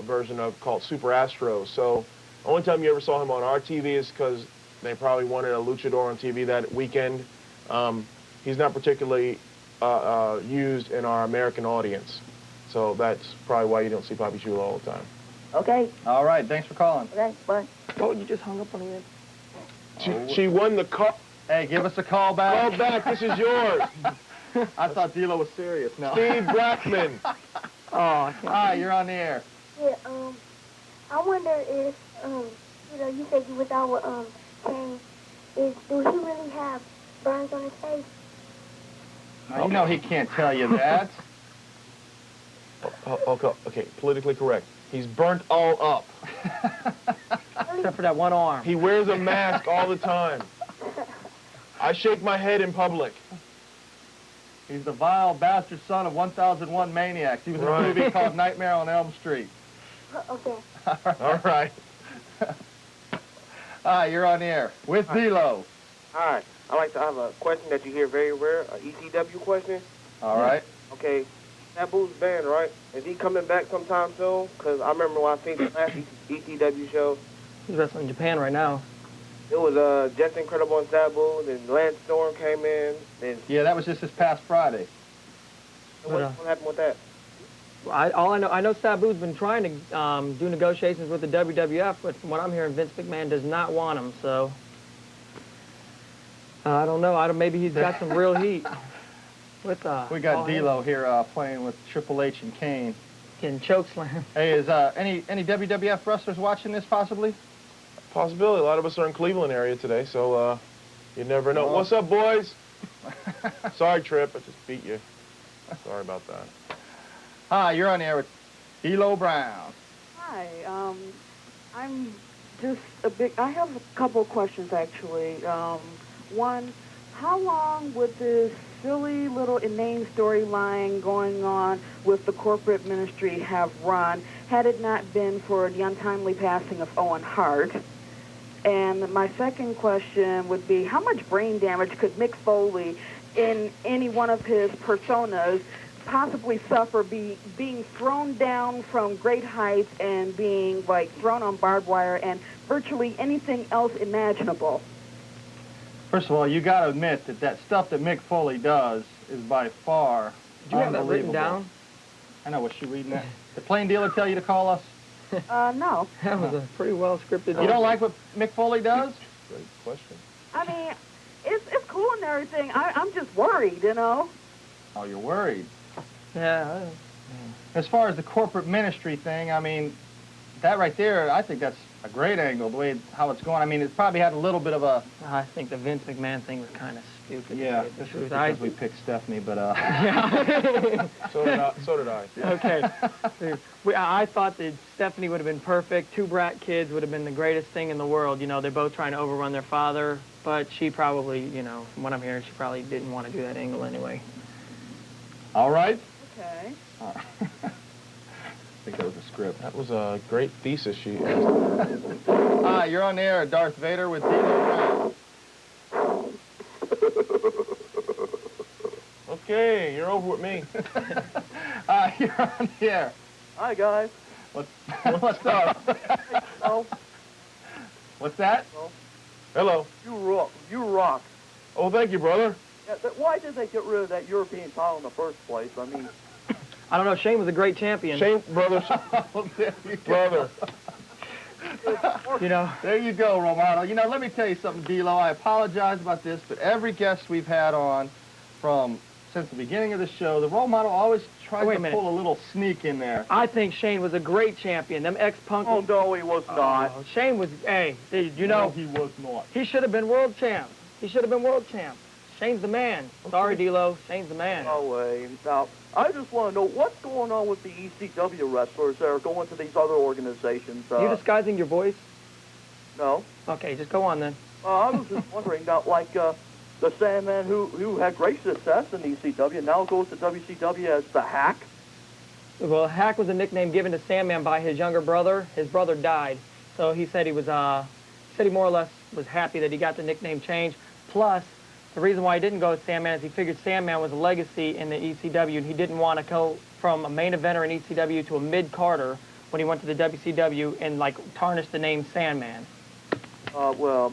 version of called Super Astros. So the only time you ever saw him on our TV is because they probably wanted a luchador on TV that weekend. He's not particularly used in our American audience. So that's probably why you don't see Papi Chulo all the time. Okay. All right, thanks for calling. Okay, bye. Oh, you just hung up on me. She won the call. Hey, give us a call back. Call back. This is yours. I thought D'Lo was serious. No. Steve Blackman. Hi, you're on the air. Yeah, I wonder if, you know, you said you was out with, Shane. Do he really have burns on his face? Now, you know he can't tell you that. Okay, politically correct. He's burnt all up. Except for that one arm. He wears a mask all the time. I shake my head in public. He's the vile bastard son of 1001 Maniacs. He was in a movie called Nightmare on Elm Street. Okay. All right. Hi, you're on the air with D'Lo. Hi. I'd like to have a question that you hear very rare, an ECW question. All right. Okay. Sabu's band, right? Is he coming back sometime soon? Because I remember when I seen the last ECW show. He's wrestling in Japan right now. It was Just Incredible and Sabu, then Lance Storm came in. Then Yeah, that was just this past Friday. what happened with that? I know Sabu's been trying to do negotiations with the WWF, but from what I'm hearing, Vince McMahon does not want him. So I don't know. Maybe he's got some real heat. With We got D'Lo here playing with Triple H and Kane. Getting chokeslam. Hey, is any WWF wrestlers watching this possibly? Possibility. A lot of us are in Cleveland area today, so you never know. What's up, boys? Sorry, Trip. I just beat you. Sorry about that. Hi, you're on the air with D'Lo Brown. Hi. I'm just I have a couple of questions, actually. One, how long would this silly little inane storyline going on with the corporate ministry have run had it not been for the untimely passing of Owen Hart? And my second question would be, how much brain damage could Mick Foley in any one of his personas possibly suffer being thrown down from great heights and being, like, thrown on barbed wire and virtually anything else imaginable? First of all, you got to admit that stuff that Mick Foley does is by far Did you have that written down? I know. Was she reading that? Did Plain Dealer tell you to call us? No. That was a pretty well scripted. You don't like what Mick Foley does? Great question. I mean, it's cool and everything. I'm just worried, you know? Oh, you're worried. Yeah. As far as the corporate ministry thing, I mean, that right there, I think that's a great angle, the way how it's going. I mean, it probably had a little bit of a... I think the Vince McMahon thing was kind of stupid. Yeah, the this truth. is because we picked Stephanie, but... Yeah. So did I. Okay. I thought that Stephanie would have been perfect. Two brat kids would have been the greatest thing in the world. You know, they're both trying to overrun their father, but she probably, you know, from what I'm hearing, she probably didn't want to do that angle anyway. All right. Okay. I think that was a script. That was a great thesis she Hi, you're on the air, Darth Vader with D'Lo Brown. Okay, you're over with me. Hi, you're on the air. Hi, guys. What's up? Oh, What's that? Hello. you rock. You rock. Oh, thank you, brother. Yeah, why did they get rid of that European title in the first place? I mean, I don't know. Shane was a great champion. Shane, brother. Brother. You know. There you go, Romano. You know, let me tell you something, D'Lo. I apologize about this, but every guest we've had on since the beginning of the show, the role model always tries to pull a little sneak in there. I think Shane was a great champion. Them ex-punk... oh, no, he was not. Shane was... Hey, you know... No, he was not. He should have been world champ. He should have been world champ. Shane's the man. Sorry, D-Lo. Shane's the man. No way. Now, I just want to know what's going on with the ECW wrestlers that are going to these other organizations. Are you disguising your voice? No. Okay, just go on then. I was just wondering, now, like the Sandman who had great success in ECW now goes to WCW as the Hack. Well, Hack was a nickname given to Sandman by his younger brother. His brother died, so he said he was he more or less was happy that he got the nickname changed. Plus, the reason why he didn't go with Sandman is he figured Sandman was a legacy in the ECW, and he didn't want to go from a main eventer in ECW to a mid-carder when he went to the WCW and like tarnish the name Sandman. Well.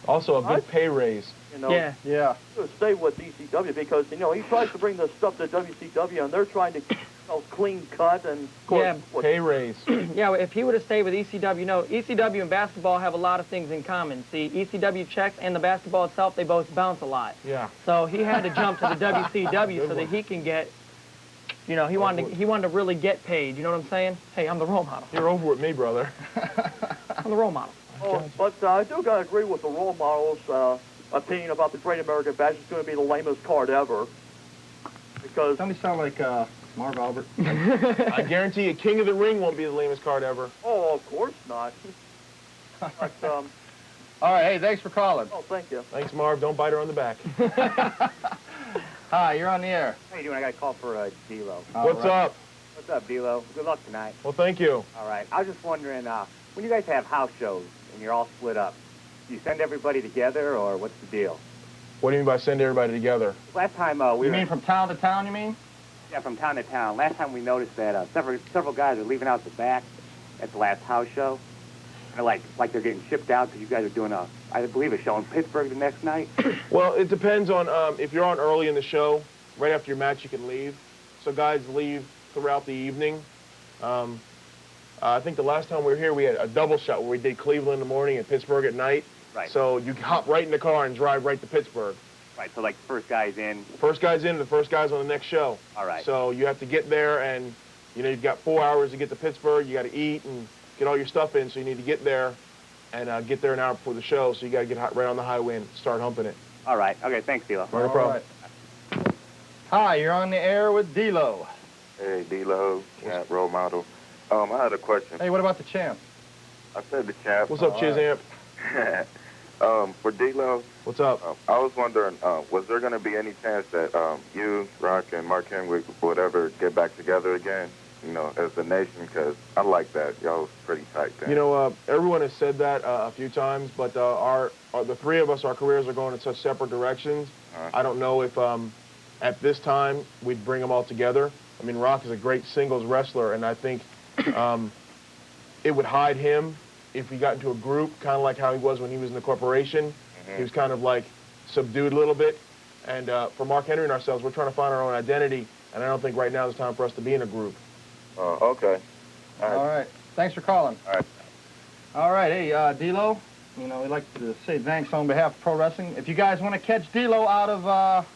Also a big pay raise. You know, yeah. To stay with ECW because he tries to bring the stuff to WCW and they're trying to clean cut and of course, pay raise. Yeah, if he would have stayed with ECW, ECW and basketball have a lot of things in common. See, ECW checks and the basketball itself, they both bounce a lot. Yeah. So he had to jump to the WCW so that he can get, he wanted to really get paid. You know what I'm saying? Hey, I'm the role model. You're over with me, brother. I'm the role model. Oh, but I do gotta agree with the role model's opinion about the Great American Bash. It's going to be the lamest card ever. Because Don't you sound like Marv Albert? I guarantee you, King of the Ring won't be the lamest card ever. Oh, of course not. But, all right, hey, thanks for calling. Oh, thank you. Thanks, Marv. Don't bite her on the back. Hi, you're on the air. How you doing? I got a call for D-Lo. What's up? What's up, D-Lo? Good luck tonight. Well, thank you. All right. I was just wondering, when you guys have house shows and you're all split up, do you send everybody together, or what's the deal? What do you mean by send everybody together? Last time You mean from town to town, you mean? Yeah, from town to town. Last time we noticed that several guys are leaving out the back at the last house show. And like they're getting shipped out because you guys are doing I believe, a show in Pittsburgh the next night. Well, it depends on if you're on early in the show, right after your match, you can leave. So guys leave throughout the evening. I think the last time we were here, we had a double shot where we did Cleveland in the morning and Pittsburgh at night. Right. So you hop right in the car and drive right to Pittsburgh. Right, so like the first guy's in. First guy's in, the first guy's on the next show. All right. So you have to get there, and you've got 4 hours to get to Pittsburgh. You got to eat and get all your stuff in, so you need to get there and get there an hour before the show. So you got to get right on the highway and start humping it. All right. Okay, thanks, D-Lo. No problem. Right. Hi, you're on the air with D-Lo. Hey, D-Lo, champ, role model. I had a question. Hey, what about the champ? I said the champ. What's up, Chizamp? For D-Lo. What's up? I was wondering, was there going to be any chance that you, Rock, and Mark Henry would ever get back together again, as the nation? Because I like that. Y'all was pretty tight then. Everyone has said that a few times, but the three of us, our careers are going in such separate directions. I don't know if at this time we'd bring them all together. I mean, Rock is a great singles wrestler, and I think it would hide him if he got into a group, kind of like how he was when he was in the corporation. Mm-hmm. He was kind of like subdued a little bit. And for Mark Henry and ourselves, we're trying to find our own identity, and I don't think right now is the time for us to be in a group. Okay. All right. Thanks for calling. All right. All right. Hey, D-Lo, we'd like to say thanks on behalf of Pro Wrestling. If you guys want to catch D-Lo out of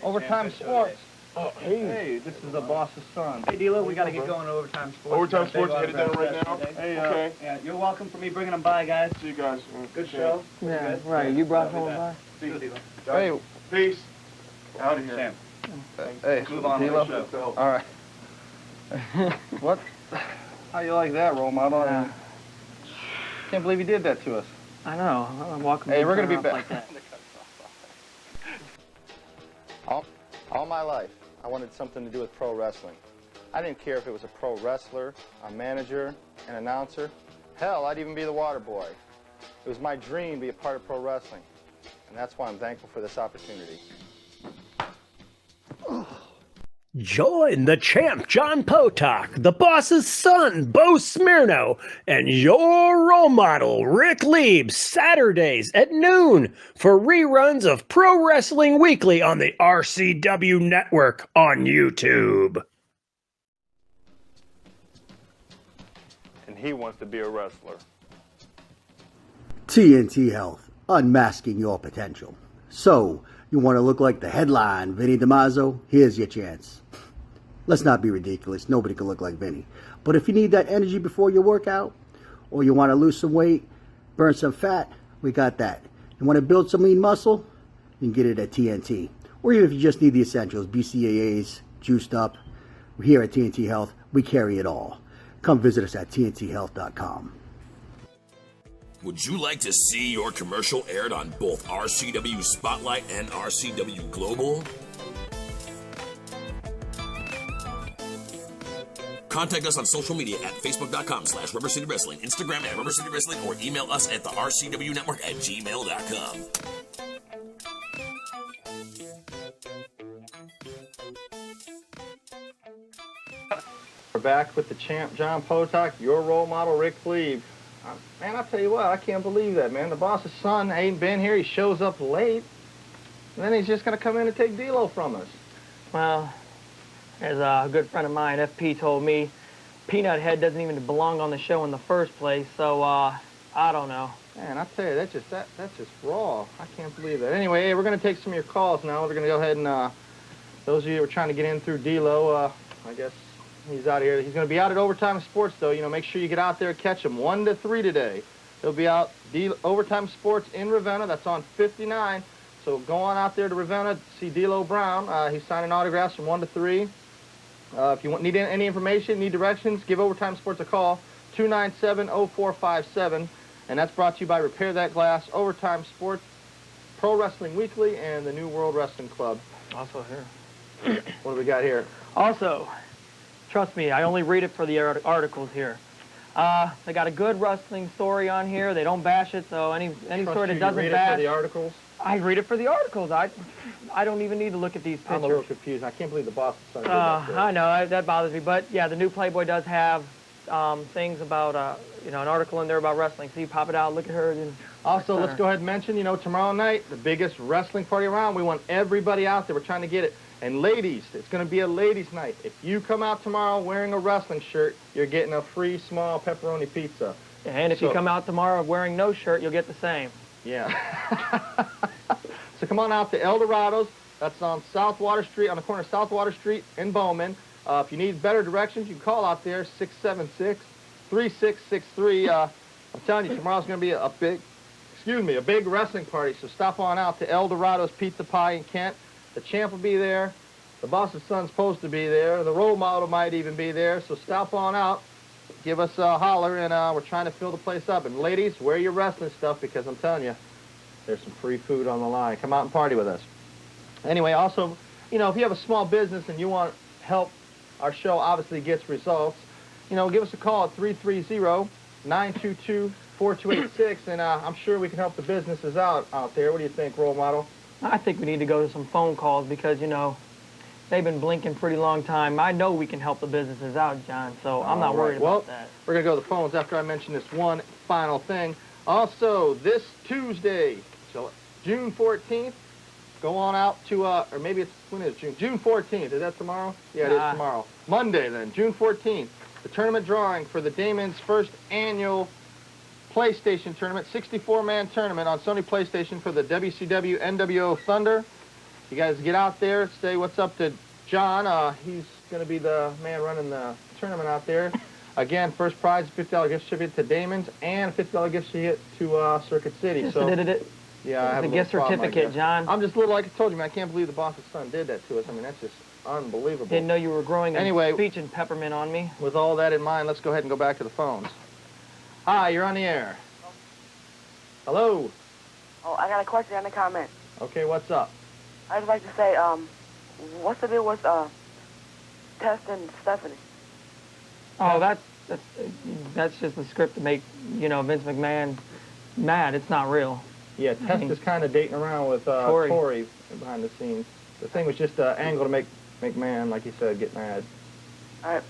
Overtime Sports. Oh, hey. Hey, this is the boss's son. Hey, D-Lo, we got to get going to Overtime Sports. Overtime Sports, headed down right now? Hey, okay. Yeah, you're welcome for me bringing them by, guys. See you guys. Good show. Yeah, right. You brought someone by? See you, D-Lo. Hey. Peace. Out of here. Sam. Hey, move on D-Lo. to the show. All right. What? How you like that, role model? Yeah. Can't believe you did that to us. I know. I'm walking. Hey, we're gonna be back. like that. All my life, I wanted something to do with pro wrestling. I didn't care if it was a pro wrestler, a manager, an announcer. Hell, I'd even be the water boy. It was my dream to be a part of pro wrestling, and that's why I'm thankful for this opportunity. Join the champ, John Potok, the boss's son, Bo Smirno, and your role model, Rick Lieb, Saturdays at noon for reruns of Pro Wrestling Weekly on the RCW Network on YouTube. And he wants to be a wrestler. TNT Health, unmasking your potential. So, you want to look like the headline, Vinny DiMaggio? Here's your chance. Let's not be ridiculous. Nobody can look like Vinny. But if you need that energy before your workout, or you want to lose some weight, burn some fat, we got that. You want to build some lean muscle? you can get it at TNT. Or even if you just need the essentials, BCAAs, juiced up, here at TNT Health, we carry it all. Come visit us at tnthealth.com. Would you like to see your commercial aired on both RCW Spotlight and RCW Global? Contact us on social media at facebook.com/Rubber City Wrestling, Instagram at Rubber City Wrestling, or email us at the RCW Network at gmail.com. We're back with the champ, John Potok, your role model, Rick Cleve. Man, I'll tell you what, I can't believe that, man. The boss's son ain't been here. He shows up late, and then he's just going to come in and take D-Lo from us. Well, as a good friend of mine, FP, told me, Peanut Head doesn't even belong on the show in the first place, so I don't know. Man, I tell you, that's just raw. I can't believe that. Anyway, hey, we're going to take some of your calls now. We're going to go ahead and, those of you who are trying to get in through D-Lo, I guess he's out here. He's going to be out at Overtime Sports, though. You know, make sure you get out there and catch him 1 to 3 today. He'll be out Overtime Sports in Ravenna. That's on 59. So go on out there to Ravenna, see D-Lo Brown. He's signing autographs from 1 to 3. If you need any information, need directions, give Overtime Sports a call, 297-0457. And that's brought to you by Repair That Glass, Overtime Sports, Pro Wrestling Weekly, and the New World Wrestling Club. Also here. What do we got here? Also, trust me, I only read it for the articles here. They got a good wrestling story on here. They don't bash it, so any story that doesn't bash. For the articles? I read it for the articles. I don't even need to look at these pictures. I'm a little confused. I can't believe the boss is did that. I know, that bothers me. But, yeah, the new Playboy does have things about, an article in there about wrestling. So you pop it out, look at her. And also, let's go ahead and mention, tomorrow night, the biggest wrestling party around. We want everybody out there. We're trying to get it. And ladies, it's going to be a ladies' night. If you come out tomorrow wearing a wrestling shirt, you're getting a free small pepperoni pizza. And if you come out tomorrow wearing no shirt, you'll get the same. Yeah. So come on out to El Dorado's. That's on South Water Street, on the corner of South Water Street in Bowman. If you need better directions, you can call out there, 676-3663. I'm telling you, tomorrow's going to be a big wrestling party. So stop on out to El Dorado's Pizza Pie in Kent. The champ will be there. The boss's son's supposed to be there. The role model might even be there. So stop on out. Give us a holler, and we're trying to fill the place up. And ladies, wear your wrestling stuff because I'm telling you, there's some free food on the line. Come out and party with us. Anyway, also, if you have a small business and you want help, our show obviously gets results. Give us a call at 330-922-4286, and I'm sure we can help the businesses out there. What do you think, role model? I think we need to go to some phone calls because, they've been blinking pretty long time. I know we can help the businesses out, John, so I'm not worried about that. We're going to go to the phones after I mention this one final thing. Also, this Tuesday, so June 14th, go on out to, or maybe it's, when is it, June 14th. Is that tomorrow? Yeah, it is tomorrow. Monday, then, June 14th. The tournament drawing for the Damon's first annual PlayStation tournament, 64-man tournament on Sony PlayStation for the WCW NWO Thunder. You guys get out there, say what's up to John. He's going to be the man running the tournament out there. Again, first prize, $50 gift certificate to Damon's and a $50 gift certificate to Circuit City. Yeah, I have the gift certificate, John. I'm just a little, like I told you, man, I can't believe the boss's son did that to us. I mean, that's just unbelievable. Didn't know you were growing a speech and peppermint on me. With all that in mind, let's go ahead and go back to the phones. Hi, you're on the air. Hello. Oh, I got a question and a comment. Okay, what's up? I'd like to say, what's the deal with Test and Stephanie? Oh, that's just the script to make, Vince McMahon mad. It's not real. Yeah, Test is kind of dating around with Tori behind the scenes. The thing was just an angle to make McMahon, like you said, get mad. All right.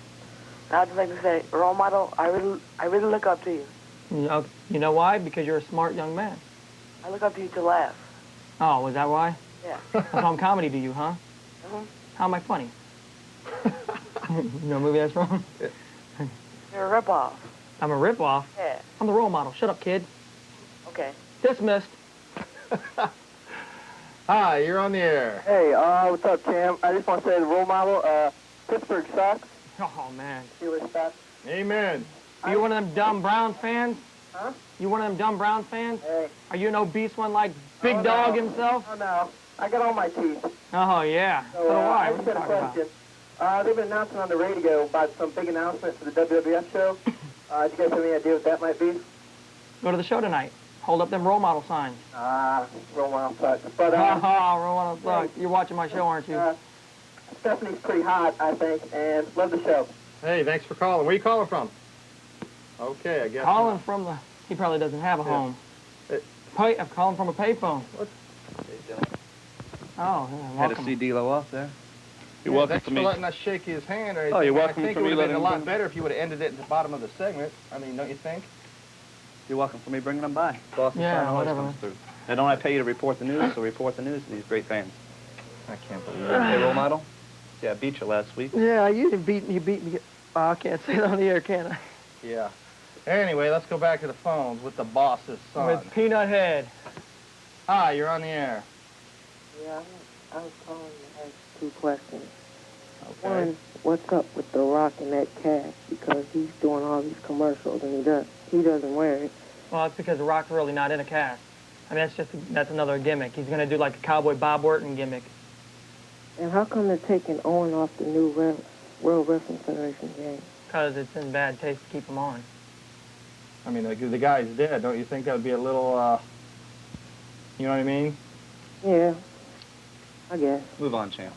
Now I'd just like to say, role model, I really look up to you. You know why? Because you're a smart young man. I look up to you to laugh. Oh, is that why? Yeah. So I'm comedy to you, huh? Mm-hmm. How am I funny? You know a movie that's from? You're a ripoff. I'm a ripoff? Yeah. I'm the role model. Shut up, kid. Okay. Dismissed. Hi, you're on the air. Hey, what's up, champ? I just want to say the role model, Pittsburgh sucks. Oh, man. Steelers sucks. Amen. Are you one of them dumb Browns fans? Huh? You one of them dumb Browns fans? Hey. Are you an obese one like Big Dog himself? Oh, no. I got all my teeth. Oh, yeah. So do I. I What are just you had a talking about? question. They've been announcing on the radio about some big announcement for the WWF show. Do you guys have any idea what that might be? Go to the show tonight. Hold up them role model signs. Role model sucks. But, role model sucks. You're watching my show, aren't you? Stephanie's pretty hot, I think, and love the show. Hey, thanks for calling. Where you calling from? Okay, I guess. Calling from the... He probably doesn't have a home. I'm calling from a payphone. What? Oh, yeah, Had to welcome. see D'Lo off there. You're welcome for letting us shake his hand or anything. Oh, you're welcome I think for it me would have been letting a lot him- better if you would have ended it at the bottom of the segment. I mean, don't you think? You're welcome for me bringing them by. Boss Yeah, always whatever. comes through. Now, don't I pay you to report the news? So report the news to these great fans. I can't believe it. Hey, role model? Yeah, I beat you last week. Yeah, you beat me. Oh, I can't say that on the air, can I? Yeah. Anyway, let's go back to the phones with the boss's son. With Peanut Head. Hi, you're on the air. Yeah, I was calling to ask 2 questions. Okay. One, what's up with The Rock and that cast? Because he's doing all these commercials and he doesn't wear it. Well, it's because The Rock's really not in a cast. I mean, that's another gimmick. He's going to do like a Cowboy Bob Orton gimmick. And how come they're taking Owen off the new World Wrestling Federation game? Because it's in bad taste to keep him on. I mean, the guy's dead. Don't you think that would be a little, you know what I mean? Yeah, I guess. Move on, champ.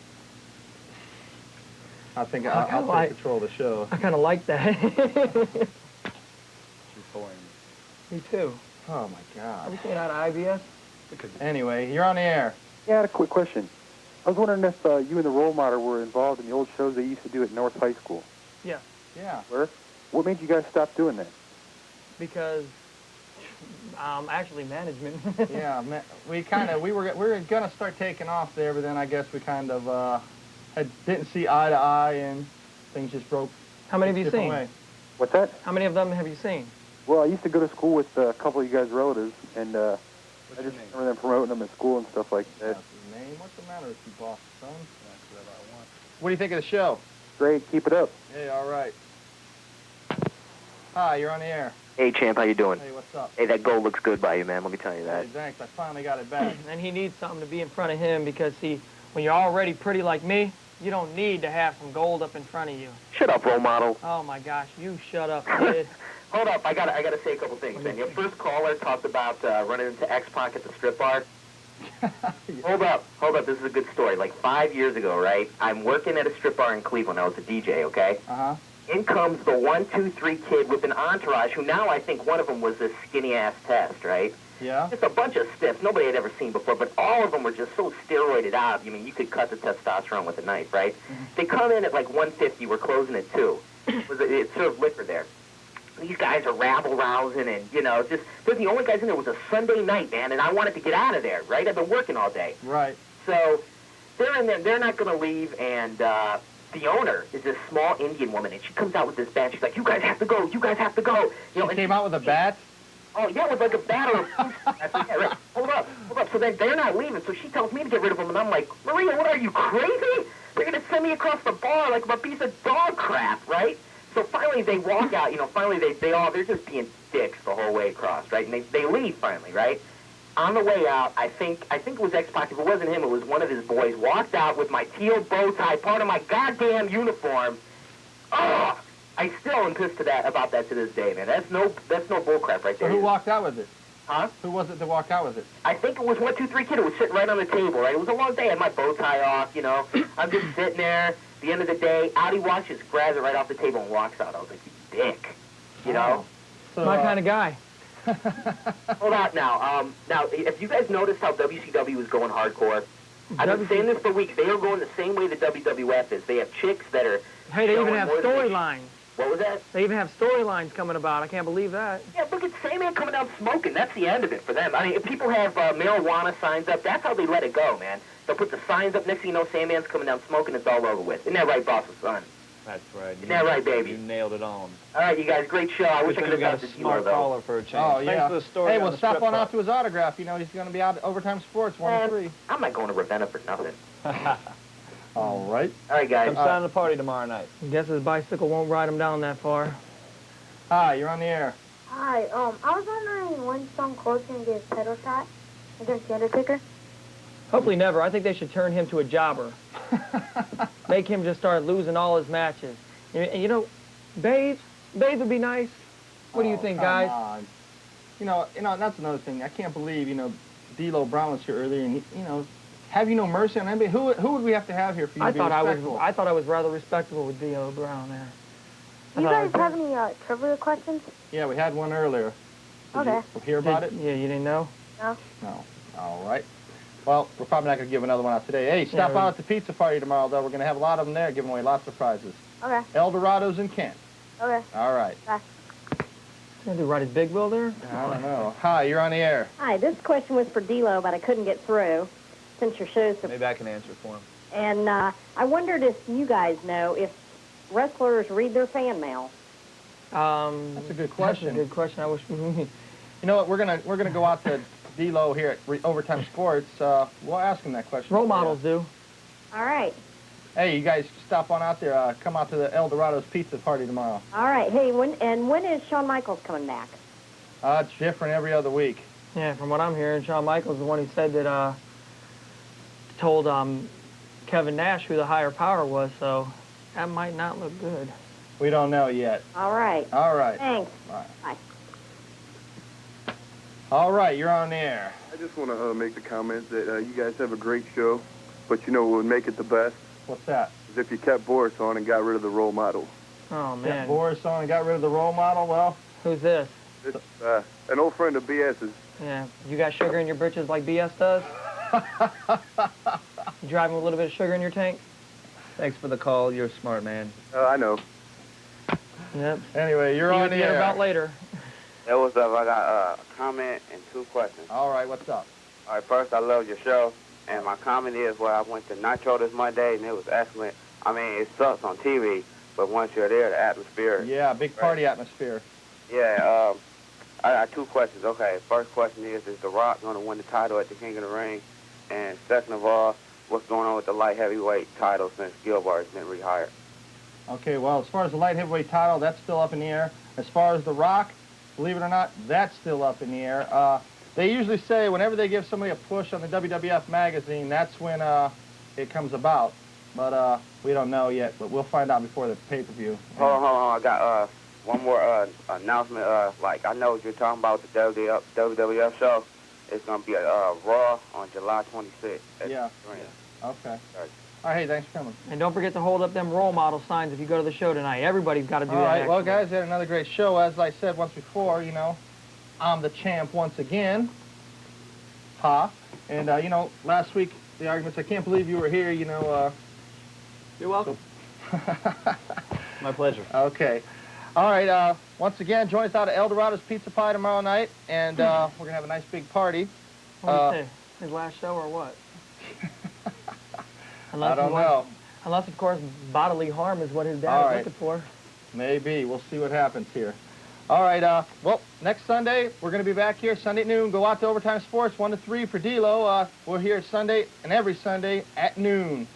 I think I kinda I'll like- take control of the show. I kind of like that. She's boring. Me too. Oh, my God. Are we staying out of IBS? Anyway, you're on the air. Yeah, I had a quick question. I was wondering if you and the role model were involved in the old shows they used to do at North High School. Yeah. Yeah. Where? What made you guys stop doing that? Because, actually management. Yeah, we were gonna start taking off there, but then I guess we kind of didn't see eye to eye, and things just broke. How many have you different seen? way. What's that? How many of them have you seen? Well, I used to go to school with a couple of you guys' relatives, and I just remember them promoting them at school and stuff like that. What's his name? What's the matter with you, boss, son? What do you think of the show? Great, keep it up. Hey, all right. Hi, you're on the air. Hey, champ, how you doing? Hey, what's up? Hey, that goal looks good by you, man. Let me tell you that. Hey, thanks. I finally got it back. And he needs something to be in front of him because, see, when you're already pretty like me, you don't need to have some gold up in front of you. Shut up, role model. Oh, my gosh, you shut up, kid. Hold up, I gotta say a couple things, man. Your first caller talked about running into X-Pac at the strip bar. Hold up, this is a good story. Like 5 years ago, right? I'm working at a strip bar in Cleveland. I was a DJ, okay? Uh-huh. In comes the 1, 2, 3 kid with an entourage who now I think one of them was this skinny-ass test, right? Yeah? Just a bunch of stiffs nobody had ever seen before, but all of them were just so steroided out. I mean, you could cut the testosterone with a knife, right? They come in at like 150. We're closing at 2. It served liquor there. These guys are rabble-rousing and, just, they're the only guys in there. It was a Sunday night, man, and I wanted to get out of there, right? I've been working all day. Right. So they're in there. They're not going to leave, and the owner is this small Indian woman, and she comes out with this bat. She's like, you guys have to go. You guys have to go. She came out with a bat? Oh, yeah, with like a bat or a yeah, right. Hold up. So then they're not leaving, so she tells me to get rid of them, and I'm like, Maria, what are you, crazy? They're going to send me across the bar like I'm a piece of dog crap, right? So finally they walk out, finally they're just being dicks the whole way across, right? And they leave finally, right? On the way out, I think it was X-Pac. If it wasn't him, it was one of his boys, walked out with my teal bow tie, part of my goddamn uniform. Oh, I still am pissed about that to this day, man. That's no bullcrap right So there. who walked out with it? Huh? Who was it to walk out with it? I think it was 1, 2, 3 kid. It was sitting right on the table, right? It was a long day. I had my bow tie off, I'm just sitting there. At the end of the day, out he walks, just grabs it right off the table and walks out. I was like, you dick, So, My kind of guy. Hold on now. Now, if you guys noticed how WCW is going hardcore, I've been saying this for weeks. They are going the same way the WWF is. They have chicks that are... Hey, they even showing have more than storylines. What was that? They even have storylines coming about. I can't believe that. Yeah, look at Sandman coming out smoking. That's the end of it for them. I mean, if people have marijuana signs up, that's how they let it go, man. They'll put the signs up. Next thing you know, Sandman's coming down smoking. It's all over with. Isn't that right, boss's son? That's right. Isn't that right, baby? You nailed it on. All right, you guys, great show. I wish I Good could thing have we got done a the dealer, smart though. caller for a change. Oh, Thanks yeah. for the story. Hey, on we'll the stop strip on club. out to his autograph. He's going to be out at Overtime Sports 1 and 3. I'm not going to Ravenna for nothing. All right. All right, guys. Come sign the party tomorrow night. I guess his bicycle won't ride him down that far. Hi, you're on the air. Hi, I was wondering when Stone Cold's gonna get his title shot against the Undertaker. Hopefully never. I think they should turn him to a jobber. Make him just start losing all his matches. And you know, Babe would be nice. What do you think, guys? On. You know, that's another thing. I can't believe, D'Lo Brown was here earlier, and have you no mercy on anybody? Who would we have to have here for you to be respectful? I thought I was rather respectable with D'Lo Brown there. Do you guys have any trivia questions? Yeah, we had one earlier. Okay. You hear about it? Yeah, you didn't know? No. No. All right. Well, we're probably not going to give another one out today. Hey, stop out at the pizza party tomorrow, though. We're going to have a lot of them there, giving away lots of prizes. Okay. El Dorado's in Kent. Okay. All right. Bye. Gonna do right his big wheel there? I don't know. Hi, you're on the air. Hi, this question was for D'Lo, but I couldn't get through since your show's... Maybe I can answer for him. And I wondered if you guys know if wrestlers read their fan mail. That's a good question. That's a good question. I wish we knew. You know what? We're gonna go out to D'Lo here at Overtime Sports. We'll ask him that question. Role models do. All right. Hey, you guys stop on out there. Come out to the El Dorado's pizza party tomorrow. All right. Hey, when is Shawn Michaels coming back? It's different every other week. Yeah, from what I'm hearing, Shawn Michaels is the one who said that told Kevin Nash who the higher power was, so that might not look good. We don't know yet. All right. All right. Thanks. Bye. Bye. All right, you're on the air. I just want to make the comment that you guys have a great show, but what would make it the best? What's that? Is if you kept Boris on and got rid of the role model. Oh, man. Kept Boris on and got rid of the role model? Well, who's this? It's an old friend of BS's. Yeah. You got sugar in your britches like BS does? You driving with a little bit of sugar in your tank? Thanks for the call. You're a smart man. I know. Yep. Anyway, you're on the air. About later. Hey, what's up? I got a comment and 2 questions. All right, what's up? All right, first, I love your show. And my comment is, well, I went to Nitro this Monday, and it was excellent. I mean, it sucks on TV, but once you're there, the atmosphere. Yeah, big party atmosphere. Yeah, I got 2 questions. Okay, first question is The Rock going to win the title at the King of the Ring? And second of all, what's going on with the light heavyweight title since Gilbert has been rehired? Okay, well, as far as the light heavyweight title, that's still up in the air. As far as The Rock, believe it or not, that's still up in the air. They usually say whenever they give somebody a push on the WWF magazine, that's when it comes about. But we don't know yet, but we'll find out before the pay-per-view. Hold on. I got one more announcement. Like, I know what you're talking about, the WWF show. It's going to be a Raw on July 26th. Yeah. Okay. Right. All right, hey, thanks for coming. And don't forget to hold up them role model signs if you go to the show tonight. Everybody's got to do that. All right, well, actually. guys, we had another great show. As I said once before, I'm the champ once again. Ha. And, last week, the arguments, I can't believe you were here, You're welcome. My pleasure. Okay. All right, once again, join us out at El Dorado's Pizza Pie tomorrow night, and we're going to have a nice big party. What do you say? His last show or what? I don't know. Unless, of course, bodily harm is what his dad is looking for. Maybe. We'll see what happens here. All right, well, next Sunday, we're going to be back here Sunday at noon. Go out to Overtime Sports, 1 to 3 for D'Lo. We're here Sunday and every Sunday at noon.